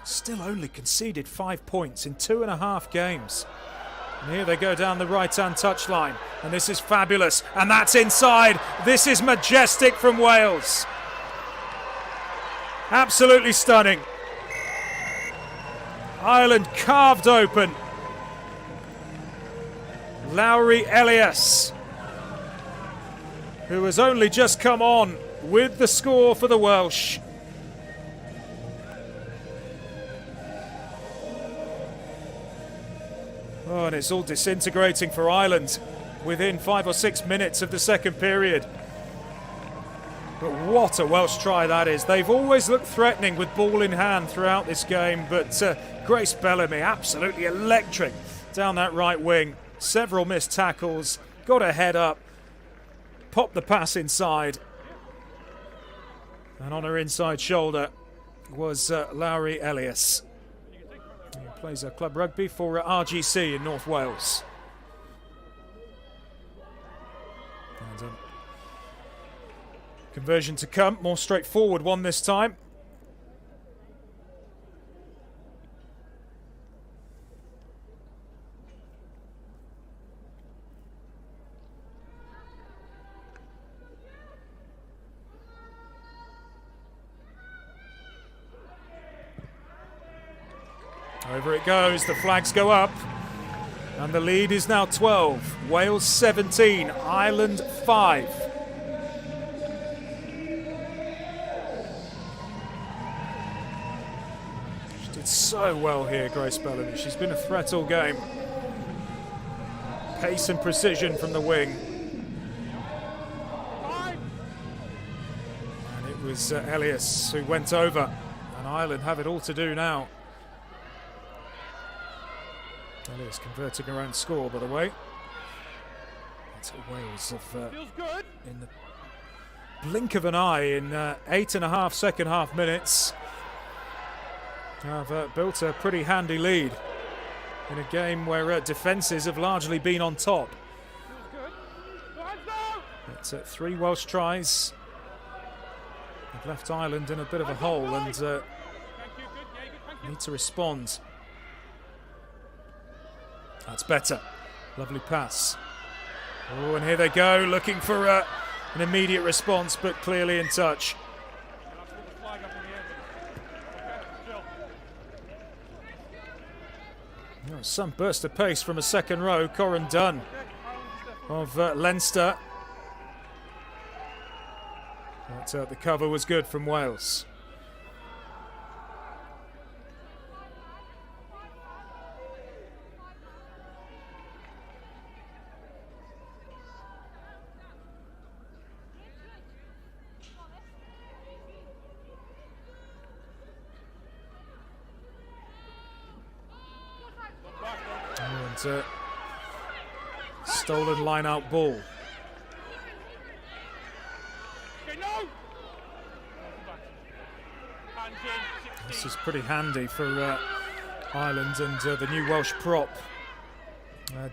Still only conceded 5 points in 2.5 games. And here they go down the right-hand touchline. And this is fabulous. And that's inside. This is majestic from Wales. Absolutely stunning. Ireland carved open. Lowry Elias, who has only just come on with the score for the Welsh. Oh, and it's all disintegrating for Ireland within 5 or 6 minutes of the second period. But what a Welsh try that is. They've always looked threatening with ball in hand throughout this game, but Grace Bellamy absolutely electric down that right wing. Several missed tackles, got her head up, popped the pass inside. And on her inside shoulder was Lowry Elias. He plays club rugby for RGC in North Wales. And conversion to come, more straightforward one this time. Over it goes, the flags go up, and the lead is now 12. Wales 17, Ireland 5. She did so well here, Grace Bellamy. She's been a threat all game. Pace and precision from the wing. And it was Elias who went over, and Ireland have it all to do now. Elias converting her own score, by the way. That's Wales have, in the blink of an eye, in 8.5 second half minutes, have built a pretty handy lead. in a game where defences have largely been on top. It's 3 Welsh tries. They've left Ireland in a bit of a hole and need to respond. That's better. Lovely pass. Oh, and here they go, looking for an immediate response, but clearly in touch. Oh, some burst of pace from a second row. Corin Dunn of Leinster. But the cover was good from Wales. And stolen line-out ball. This is pretty handy for Ireland, and the new Welsh prop,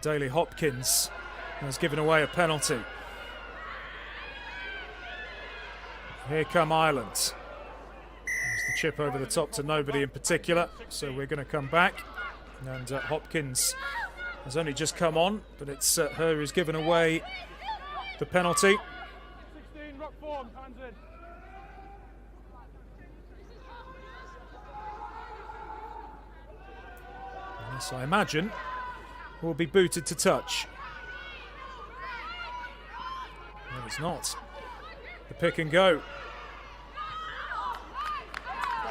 Daley Hopkins, has given away a penalty. Here come Ireland. There's the chip over the top to nobody in particular, so we're going to come back. And Hopkins has only just come on, but it's her who's given away the penalty. 16, rock form, hands in. Yes, I imagine will be booted to touch. No, it's not. The pick and go.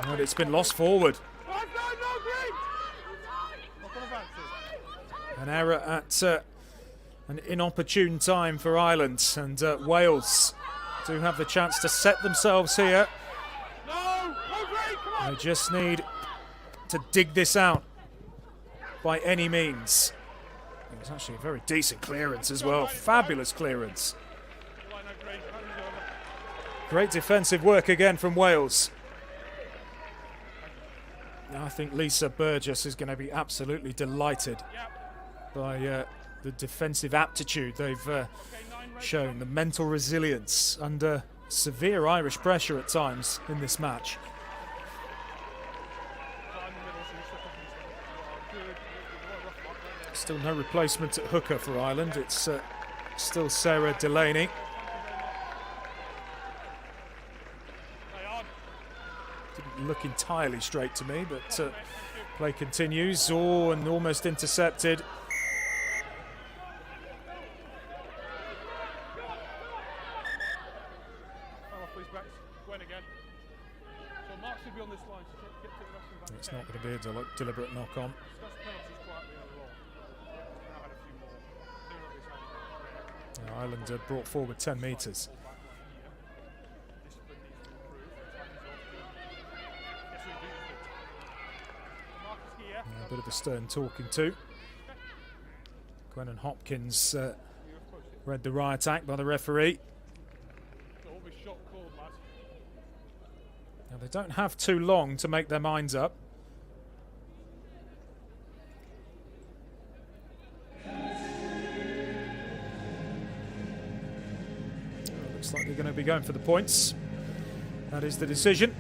And it's been lost forward. An error at an inopportune time for Ireland, and Wales do have the chance to set themselves here. They just need to dig this out by any means. It was actually a very decent clearance as well. Fabulous clearance. Great defensive work again from Wales. I think Lisa Burgess is going to be absolutely delighted by the defensive aptitude they've shown, the mental resilience under severe Irish pressure at times in this match. Still no replacement at hooker for Ireland. It's still Sarah Delaney. Didn't look entirely straight to me, but play continues. Oh, and almost intercepted. It's not going to be a deliberate knock-on. Ireland brought forward 10 metres. A bit of a stern talking to. Gwennon Hopkins read the riot act by the referee. Now they don't have too long to make their minds up. Looks like they're going to be going for the points. That is the decision.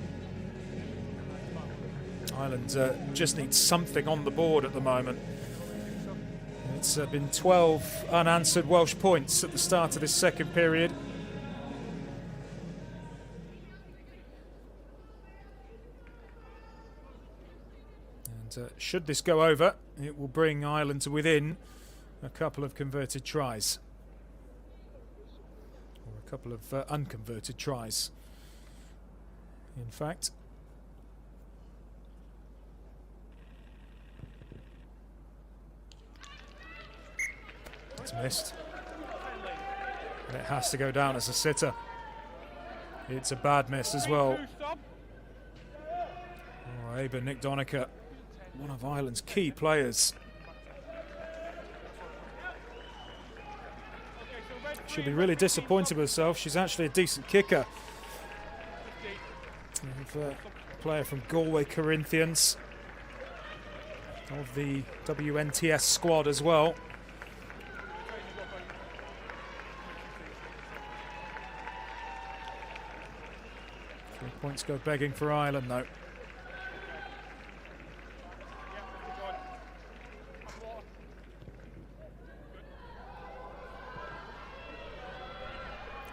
Ireland just needs something on the board at the moment. It's been 12 unanswered Welsh points at the start of this second period. And should this go over, it will bring Ireland to within a couple of converted tries. Or a couple of unconverted tries, in fact. It's missed. And it has to go down as a sitter. It's a bad miss as well. Oh, Aber Nick Donica, one of Ireland's key players. She'll be really disappointed with herself. She's actually a decent kicker. A player from Galway Corinthians. of the WNTS squad as well. 3 points go begging for Ireland, though.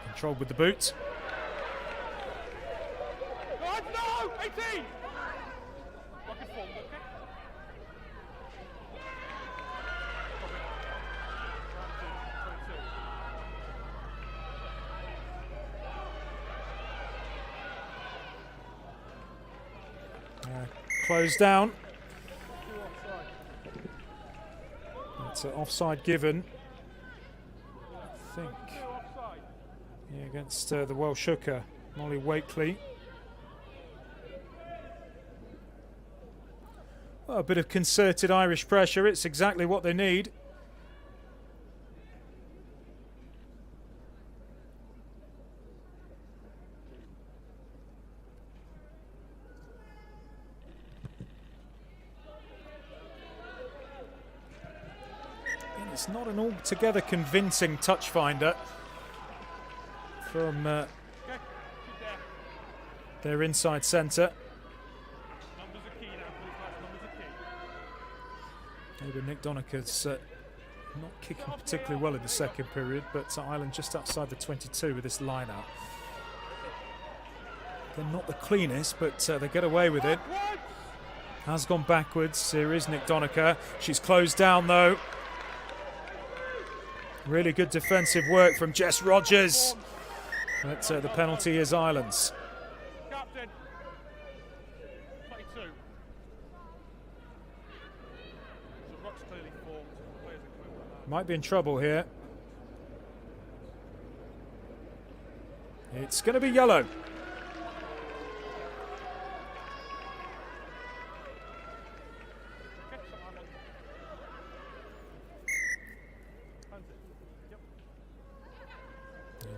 Controlled with the boot. No! 18! Closed down. That's an offside given, I think. Yeah, against the Welsh hooker, Molly Wakely. Well, a bit of concerted Irish pressure. It's exactly what they need. It's not an altogether convincing touch finder from their inside centre. Maybe Nick Doniker's not kicking particularly well in the second period, but Ireland just outside the 22 with this line out. They're not the cleanest, but they get away with it. Has gone backwards. Here is Nick Doniker. She's closed down though. Really good defensive work from Jess Rogers. But the penalty is Ireland's. Captain. 22. So rock's clearly formed. Players are coming like that. Might be in trouble here. It's going to be yellow.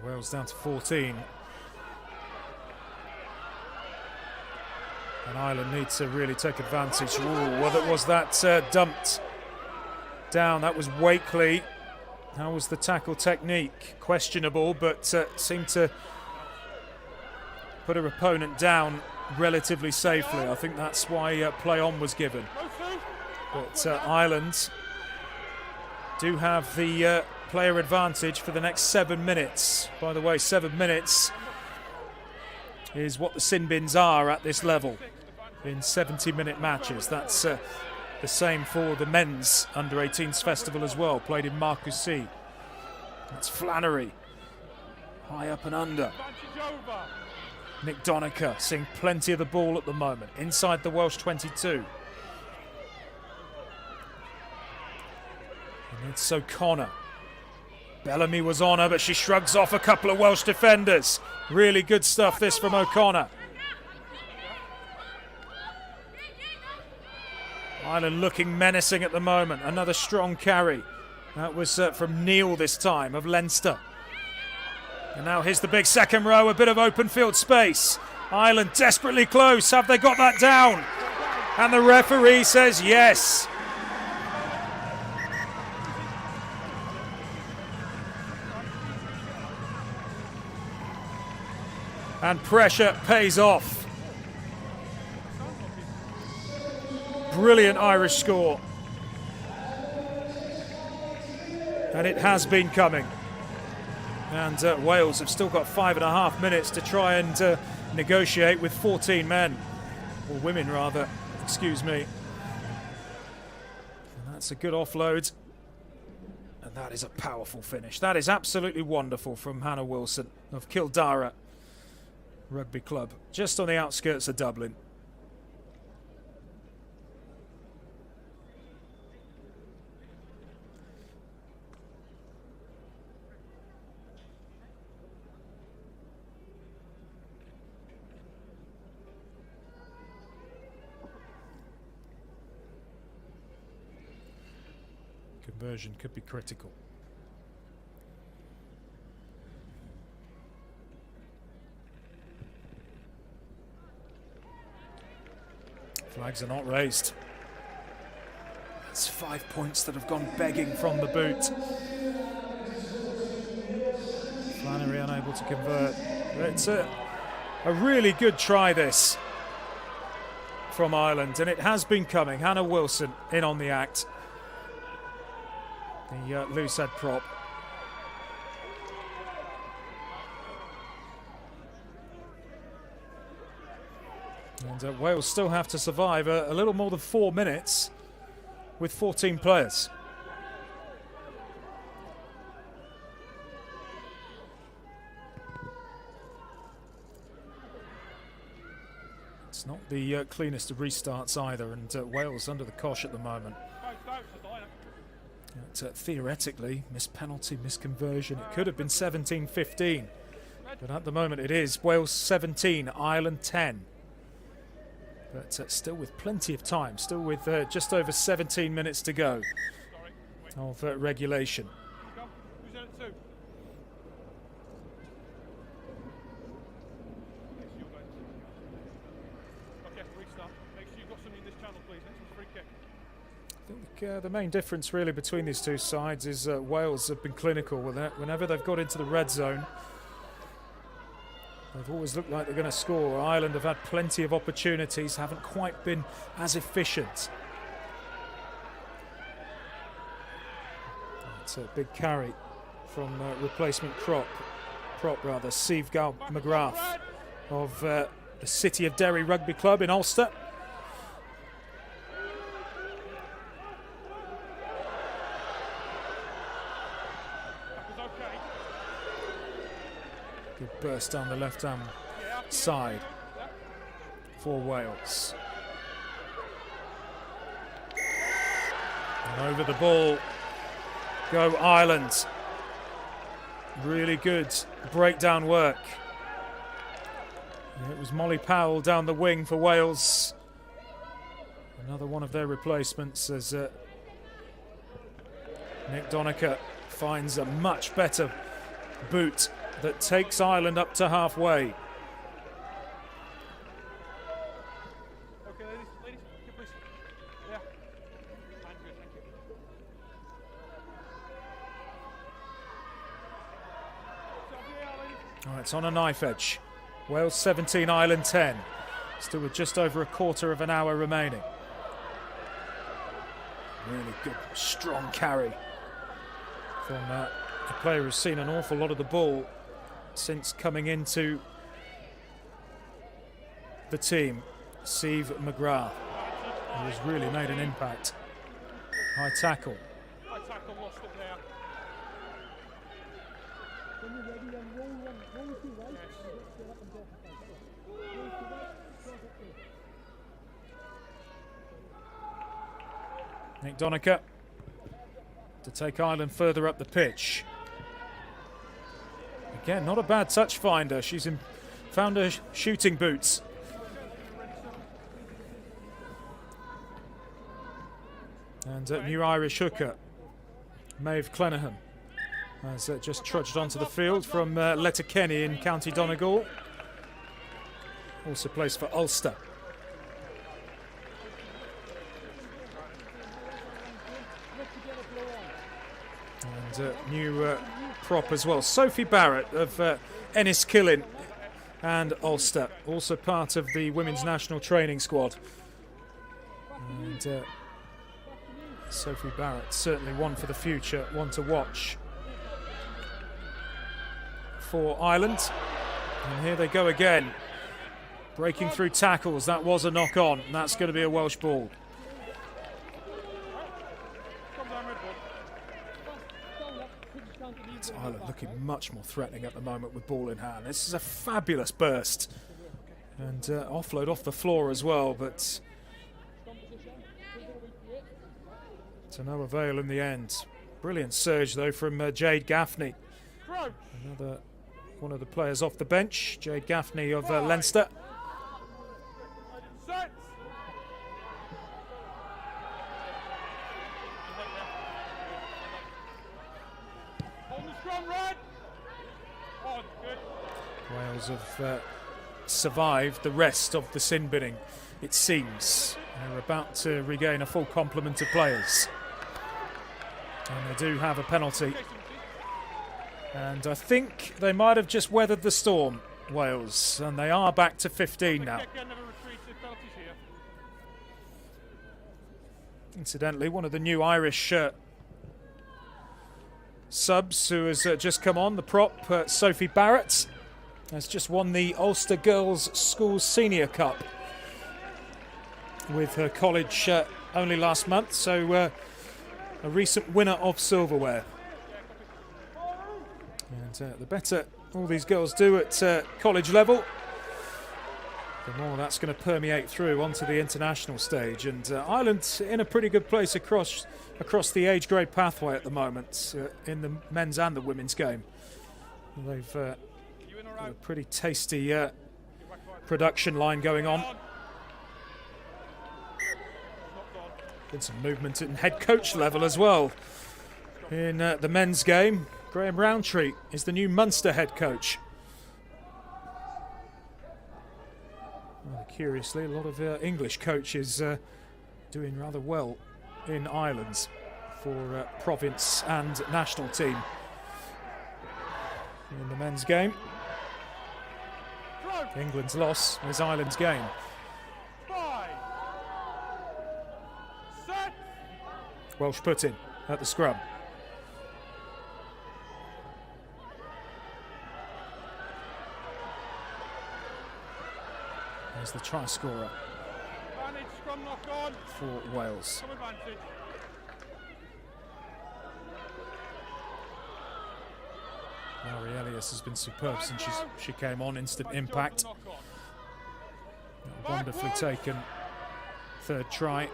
Wales down to 14. And Ireland needs to really take advantage. Ooh, well, was that dumped down? That was Wakely. How was the tackle technique? Questionable, but seemed to put her opponent down relatively safely. I think that's why play on was given. But Ireland do have the player advantage for the next 7 minutes. By the way, 7 minutes is what the sin bins are at this level in 70-minute matches. That's the same for the men's under-18s festival as well, played in Marcoussis. That's Flannery, high up and under. Nick Doniker seeing plenty of the ball at the moment, inside the Welsh 22. And it's O'Connor. Bellamy was on her, but she shrugs off a couple of Welsh defenders. Really good stuff, this from O'Connor. Ireland looking menacing at the moment. Another strong carry. That was from Neil this time, of Leinster. And now here's the big second row, a bit of open field space. Ireland desperately close. Have they got that down? And the referee says yes. And pressure pays off. Brilliant Irish score. And it has been coming. And Wales have still got 5.5 minutes to try and negotiate with 14 men. Or women, rather. Excuse me. And that's a good offload. And that is a powerful finish. That is absolutely wonderful from Hannah Wilson of Kildare Rugby Club, just on the outskirts of Dublin. Conversion could be critical. Flags are not raised. It's 5 points that have gone begging from the boot. Flannery unable to convert. It's a really good try, this, from Ireland, and it has been coming. Hannah Wilson in on the act. The loose head prop. And Wales still have to survive a little more than 4 minutes with 14 players. It's not the cleanest of restarts either, and Wales under the cosh at the moment. Theoretically, missed penalty, missed conversion. It could have been 17-15, but at the moment it is Wales 17, Ireland 10. But still with plenty of time, still with just over 17 minutes to go of regulation. I think the main difference really between these two sides is Wales have been clinical with it. Whenever they've got into the red zone, they've always looked like they're going to score. Ireland have had plenty of opportunities, haven't quite been as efficient. It's a big carry from replacement prop, Steve McGrath of the City of Derry Rugby Club in Ulster. Good burst down the left-hand side for Wales. And over the ball go Ireland. Really good breakdown work. It was Molly Powell down the wing for Wales. Another one of their replacements as Nick Donica finds a much better boot that takes Ireland up to halfway. Okay, ladies, please. Yeah. I'm good, thank you. All right, it's on a knife edge. Wales 17, Ireland 10. Still with just over a quarter of an hour remaining. Really good, strong carry from a player who's seen an awful lot of the ball since coming into the team, Steve McGrath, who has really made an impact. High tackle. High tackle, lost it there. Nick Donica to take Ireland further up the pitch. Again, not a bad touch finder. She's found her shooting boots. And new Irish hooker, Maeve Clenaghan, has just trudged onto the field from Letterkenny in County Donegal. Also plays for Ulster. And new prop as well, Sophie Barrett of Enniskillen and Ulster, also part of the women's national training squad. And Sophie Barrett, certainly one for the future, one to watch for Ireland. And here they go again, breaking through tackles. That was a knock on, and that's going to be a Welsh ball. Ireland looking much more threatening at the moment with ball in hand. This is a fabulous burst, and offload off the floor as well, but to no avail in the end. Brilliant surge though from Jade Gaffney, another one of the players off the bench. Jade Gaffney of Leinster. Wales have survived the rest of the sin binning, it seems. They're about to regain a full complement of players. And they do have a penalty. And I think they might have just weathered the storm, Wales. And they are back to 15 now. Incidentally, one of the new Irish subs who has just come on, the prop, Sophie Barrett, has just won the Ulster Girls School Senior Cup with her college only last month, so a recent winner of silverware. And the better all these girls do at college level, the more that's going to permeate through onto the international stage. And Ireland in a pretty good place across the age grade pathway at the moment, in the men's and the women's game. They've got a pretty tasty production line going on. Been some movement at head coach level as well in the men's game. Graham Rowntree is the new Munster head coach. Well, curiously, a lot of English coaches doing rather well in Ireland for province and national team in the men's game. England's loss is Ireland's gain. Welsh put in at the scrum. There's the try scorer for Wales. Laurie Elias has been superb since she came on. Instant impact. Wonderfully taken third try.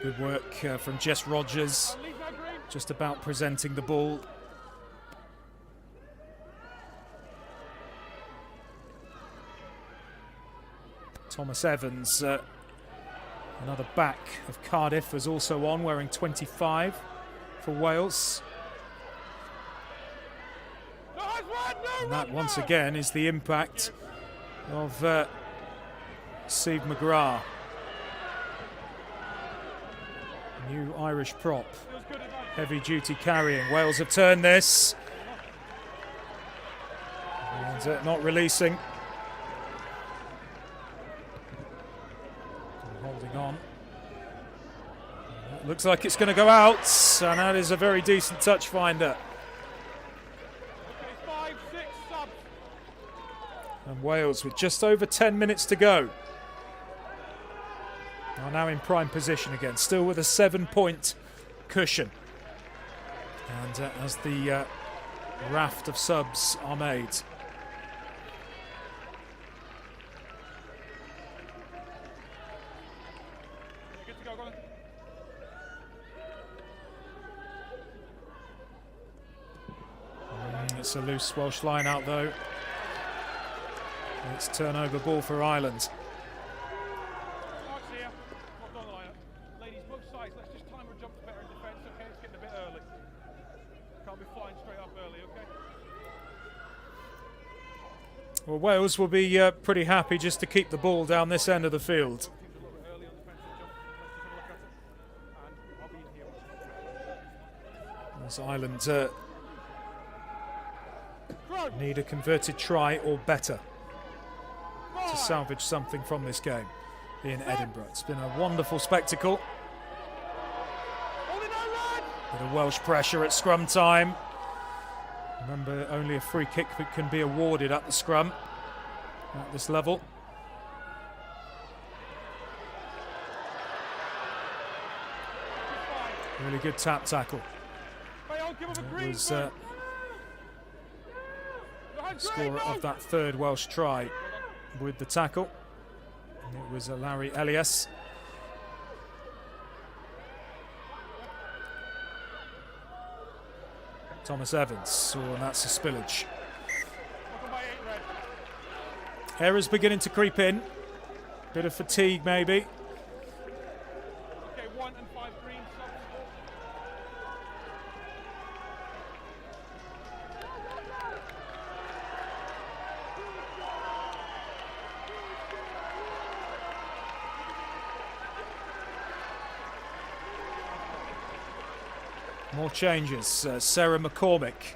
Good work from Jess Rogers, just about presenting the ball. Thomas Evans, another back of Cardiff, was also on, wearing 25 for Wales. And that once again is the impact of Steve McGrath. New Irish prop, heavy duty carrying. Wales have turned this. And not releasing. Holding on. Looks like it's going to go out, and that is a very decent touch finder. And Wales, with just over 10 minutes to go, are now in prime position again, still with a 7-point cushion. And as the raft of subs are made. It's a loose Welsh line out though. It's turnover ball for Ireland. Well, Wales will be pretty happy just to keep the ball down this end of the field. As Ireland need a converted try or better to salvage something from this game in Edinburgh. It's been a wonderful spectacle. Bit of Welsh pressure at scrum time. Remember, only a free kick can be awarded at the scrum at this level. Really good tap tackle. It was the scorer of that third Welsh try with the tackle. And it was Larry Elias. Thomas Evans, and that's a spillage. Errors beginning to creep in. Bit of fatigue maybe. More changes. Sarah McCormick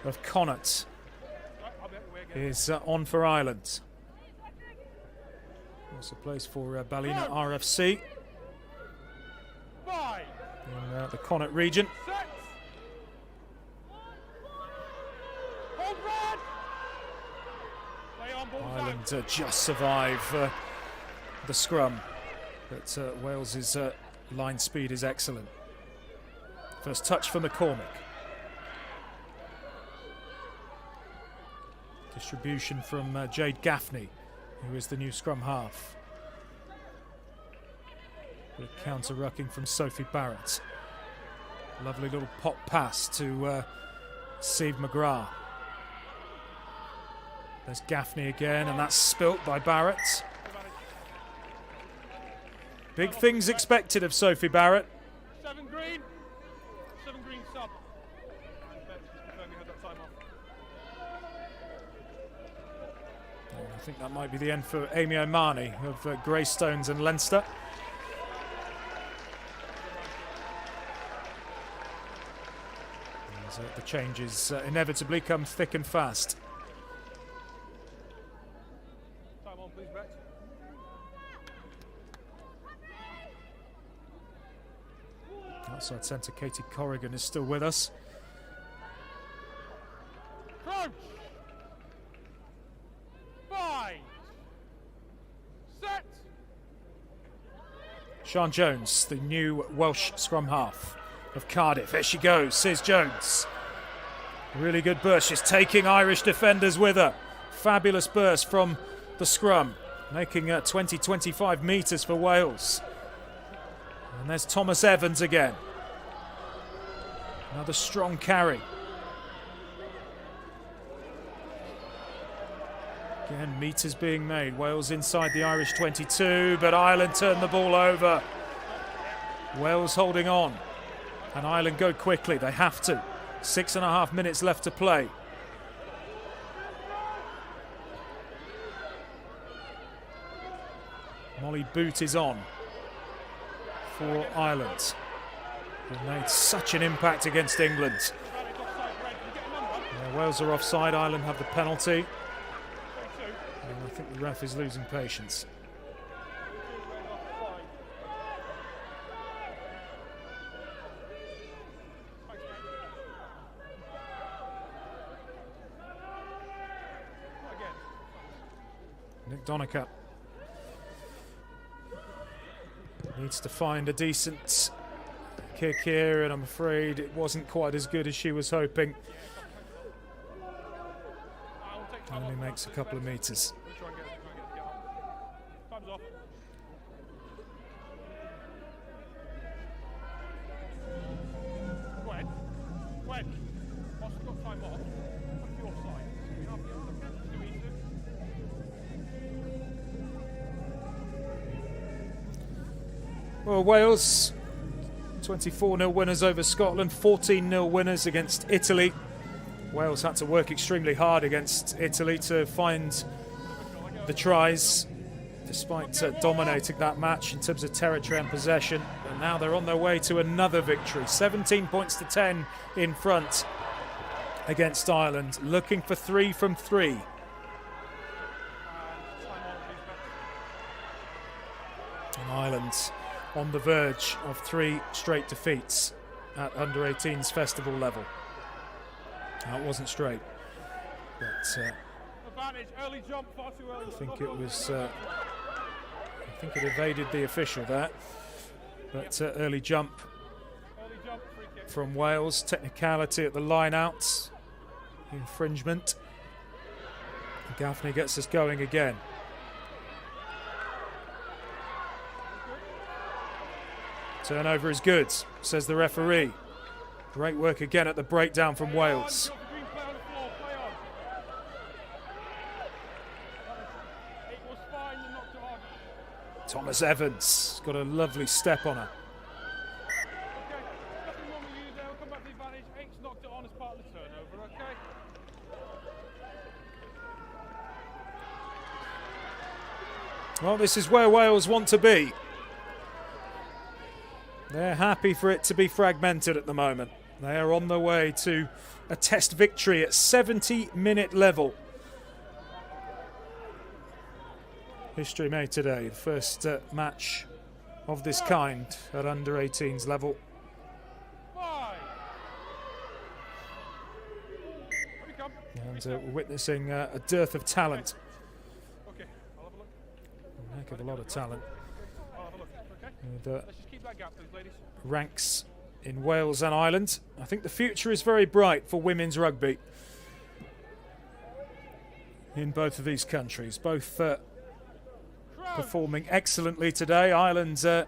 of Connacht is on for Ireland. That's a place for Ballina RFC in the Connacht region. Ireland just survive the scrum, but Wales's line speed is excellent. First touch for McCormick. Distribution from Jade Gaffney, who is the new scrum half. Bit of counter-rucking from Sophie Barrett. Lovely little pop pass to Sive McGrath. There's Gaffney again, and that's spilt by Barrett. Big things expected of Sophie Barrett. 7 green sub. I think that might be the end for Amy O'Mahony of Greystones and Leinster. As, the changes inevitably come thick and fast. Time on, please, Bex. Outside centre, Katie Corrigan is still with us. Crouch. 5. Set. Sian Jones, the new Welsh scrum half of Cardiff. There she goes, Sis Jones. Really good burst. She's taking Irish defenders with her. Fabulous burst from the scrum, making 20-25 metres for Wales. And there's Thomas Evans again. Another strong carry. Again, metres being made. Wales inside the Irish 22, but Ireland turn the ball over. Wales holding on. And Ireland go quickly. They have to. 6.5 minutes left to play. Molly Boot is on for Ireland. They made such an impact against England. Yeah, Wales are offside. Ireland have the penalty. And I think the ref is losing patience. Nick Donica needs to find a decent kick here, and I'm afraid it wasn't quite as good as she was hoping. Only makes a couple of metres. Time's off. When? Whilst we've got time off, what's your side? You have the other do we do? Well, Wales 24-0 winners over Scotland, 14-0 winners against Italy. Wales had to work extremely hard against Italy to find the tries, despite dominating that match in terms of territory and possession. And now they're on their way to another victory, 17 points to 10 in front against Ireland, looking for 3 from 3. And Ireland on the verge of 3 straight defeats at under-18s festival level. Now, it wasn't straight, but early jump, far too early. I think it was. I think it evaded the official there, but early jump from Wales. Technicality at the line out, infringement. Gaffney gets us going again. Turnover is good, says the referee. Great work again at the breakdown from Wales. Thomas Evans got a lovely step on her. Well, this is where Wales want to be. They're happy for it to be fragmented at the moment. They are on their way to a test victory at 70-minute level. History made today, the first match of this kind at under-18s level. And we're witnessing a dearth of talent. A heck of a lot of talent. And, ranks in Wales and Ireland. I think the future is very bright for women's rugby in both of these countries. Both performing excellently today. Ireland will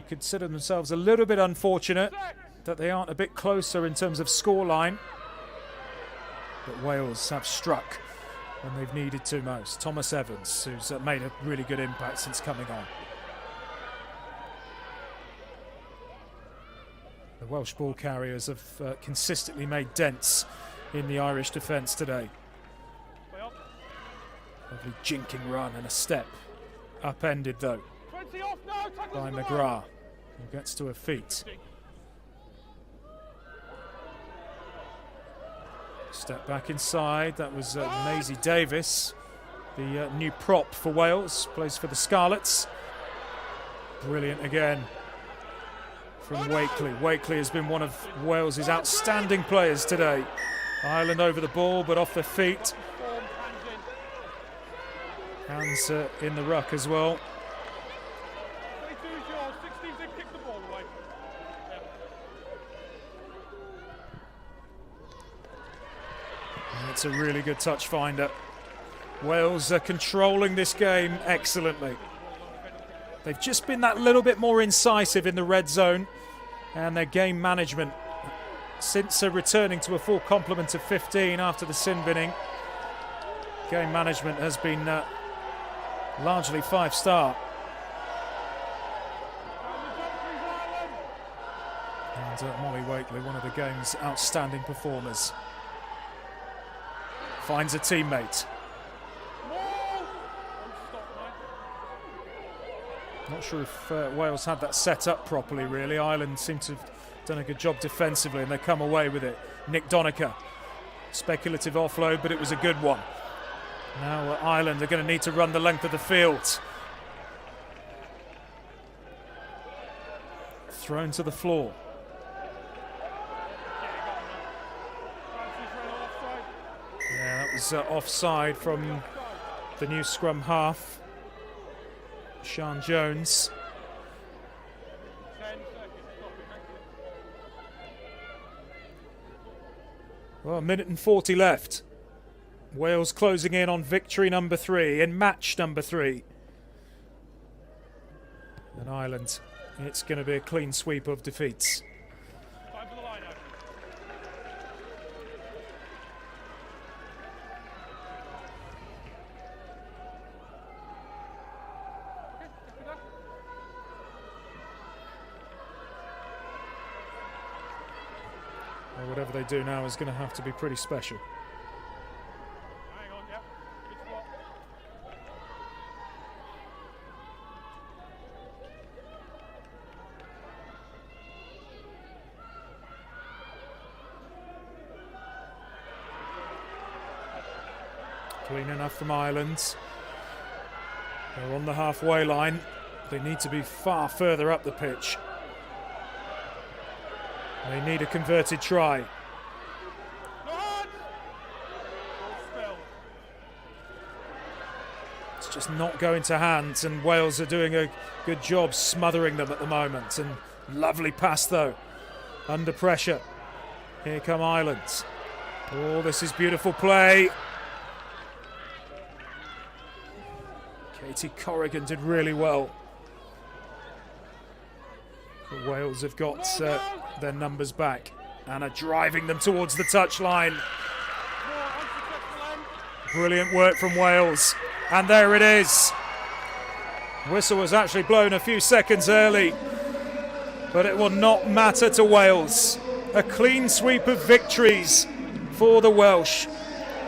consider themselves a little bit unfortunate that they aren't a bit closer in terms of scoreline. But Wales have struck when they've needed to most. Thomas Evans, who's made a really good impact since coming on. The Welsh ball carriers have consistently made dents in the Irish defence today. Lovely jinking run and a step. Upended though by McGrath, who gets to her feet. Step back inside, that was Maisie Davis, the new prop for Wales, plays for the Scarlets. Brilliant again from Wakely. Wakely has been one of Wales' outstanding players today. Ireland over the ball, but off their feet. Hands in the ruck as well. And it's a really good touch finder. Wales are controlling this game excellently. They've just been that little bit more incisive in the red zone, and their game management since returning to a full complement of 15 after the sin binning. Game management has been largely 5-star. And Molly Wakely, one of the game's outstanding performers, finds a teammate. Not sure if Wales had that set up properly, really. Ireland seem to have done a good job defensively, and they come away with it. Nick Doniker, speculative offload, but it was a good one. Now Ireland are going to need to run the length of the field. Thrown to the floor. Yeah, that was offside from the new scrum half, Sian Jones. Well, a minute and 40 left. Wales closing in on victory number 3 in match number 3. And Ireland, it's going to be a clean sweep of defeats. Well, whatever they do now is going to have to be pretty special. Hang on, yeah. Good spot. Clean enough from Ireland. They're on the halfway line. They need to be far further up the pitch. They need a converted try. It's just not going to hands, and Wales are doing a good job smothering them at the moment. And lovely pass though, under pressure. Here come Ireland. Oh, this is beautiful play. Katie Corrigan did really well. But Wales have got their numbers back and are driving them towards the touchline. Brilliant work from Wales. And there it is. Whistle was actually blown a few seconds early, but it will not matter to Wales. A clean sweep of victories for the Welsh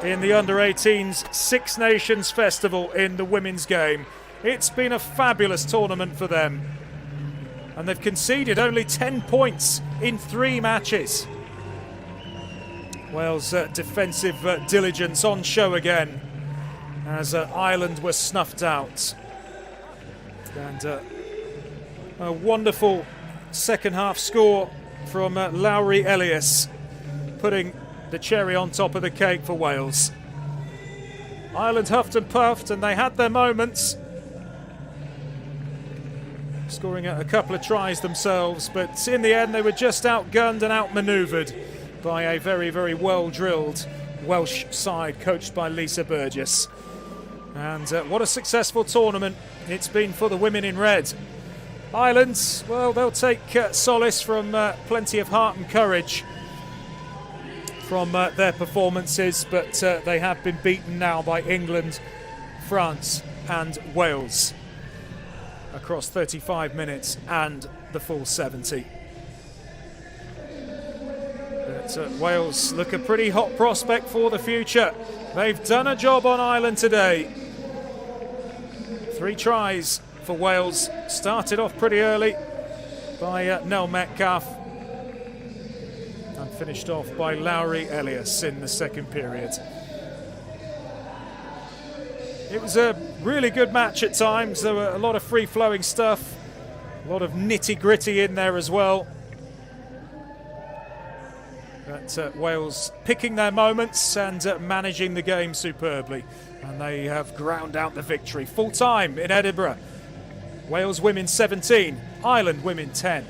in the Under-18s Six Nations Festival in the women's game. It's been a fabulous tournament for them. and they've conceded only 10 points in 3 matches. Wales' defensive diligence on show again as Ireland were snuffed out. And a wonderful second half score from Lowry Elias, putting the cherry on top of the cake for Wales. Ireland huffed and puffed, and they had their moments, scoring a couple of tries themselves, but in the end they were just outgunned and outmanoeuvred by a very, very well-drilled Welsh side coached by Lisa Burgess. And what a successful tournament it's been for the women in red. Ireland, well, they'll take solace from plenty of heart and courage from their performances, but they have been beaten now by England, France and Wales across 35 minutes and the full 70. But Wales look a pretty hot prospect for the future. They've done a job on Ireland today. 3 tries for Wales, started off pretty early by Nell Metcalf and finished off by Lowry Elias in the second period. It was a really good match at times. There were a lot of free-flowing stuff, a lot of nitty-gritty in there as well. But Wales picking their moments and managing the game superbly. And they have ground out the victory. Full time in Edinburgh. Wales women 17, Ireland women 10.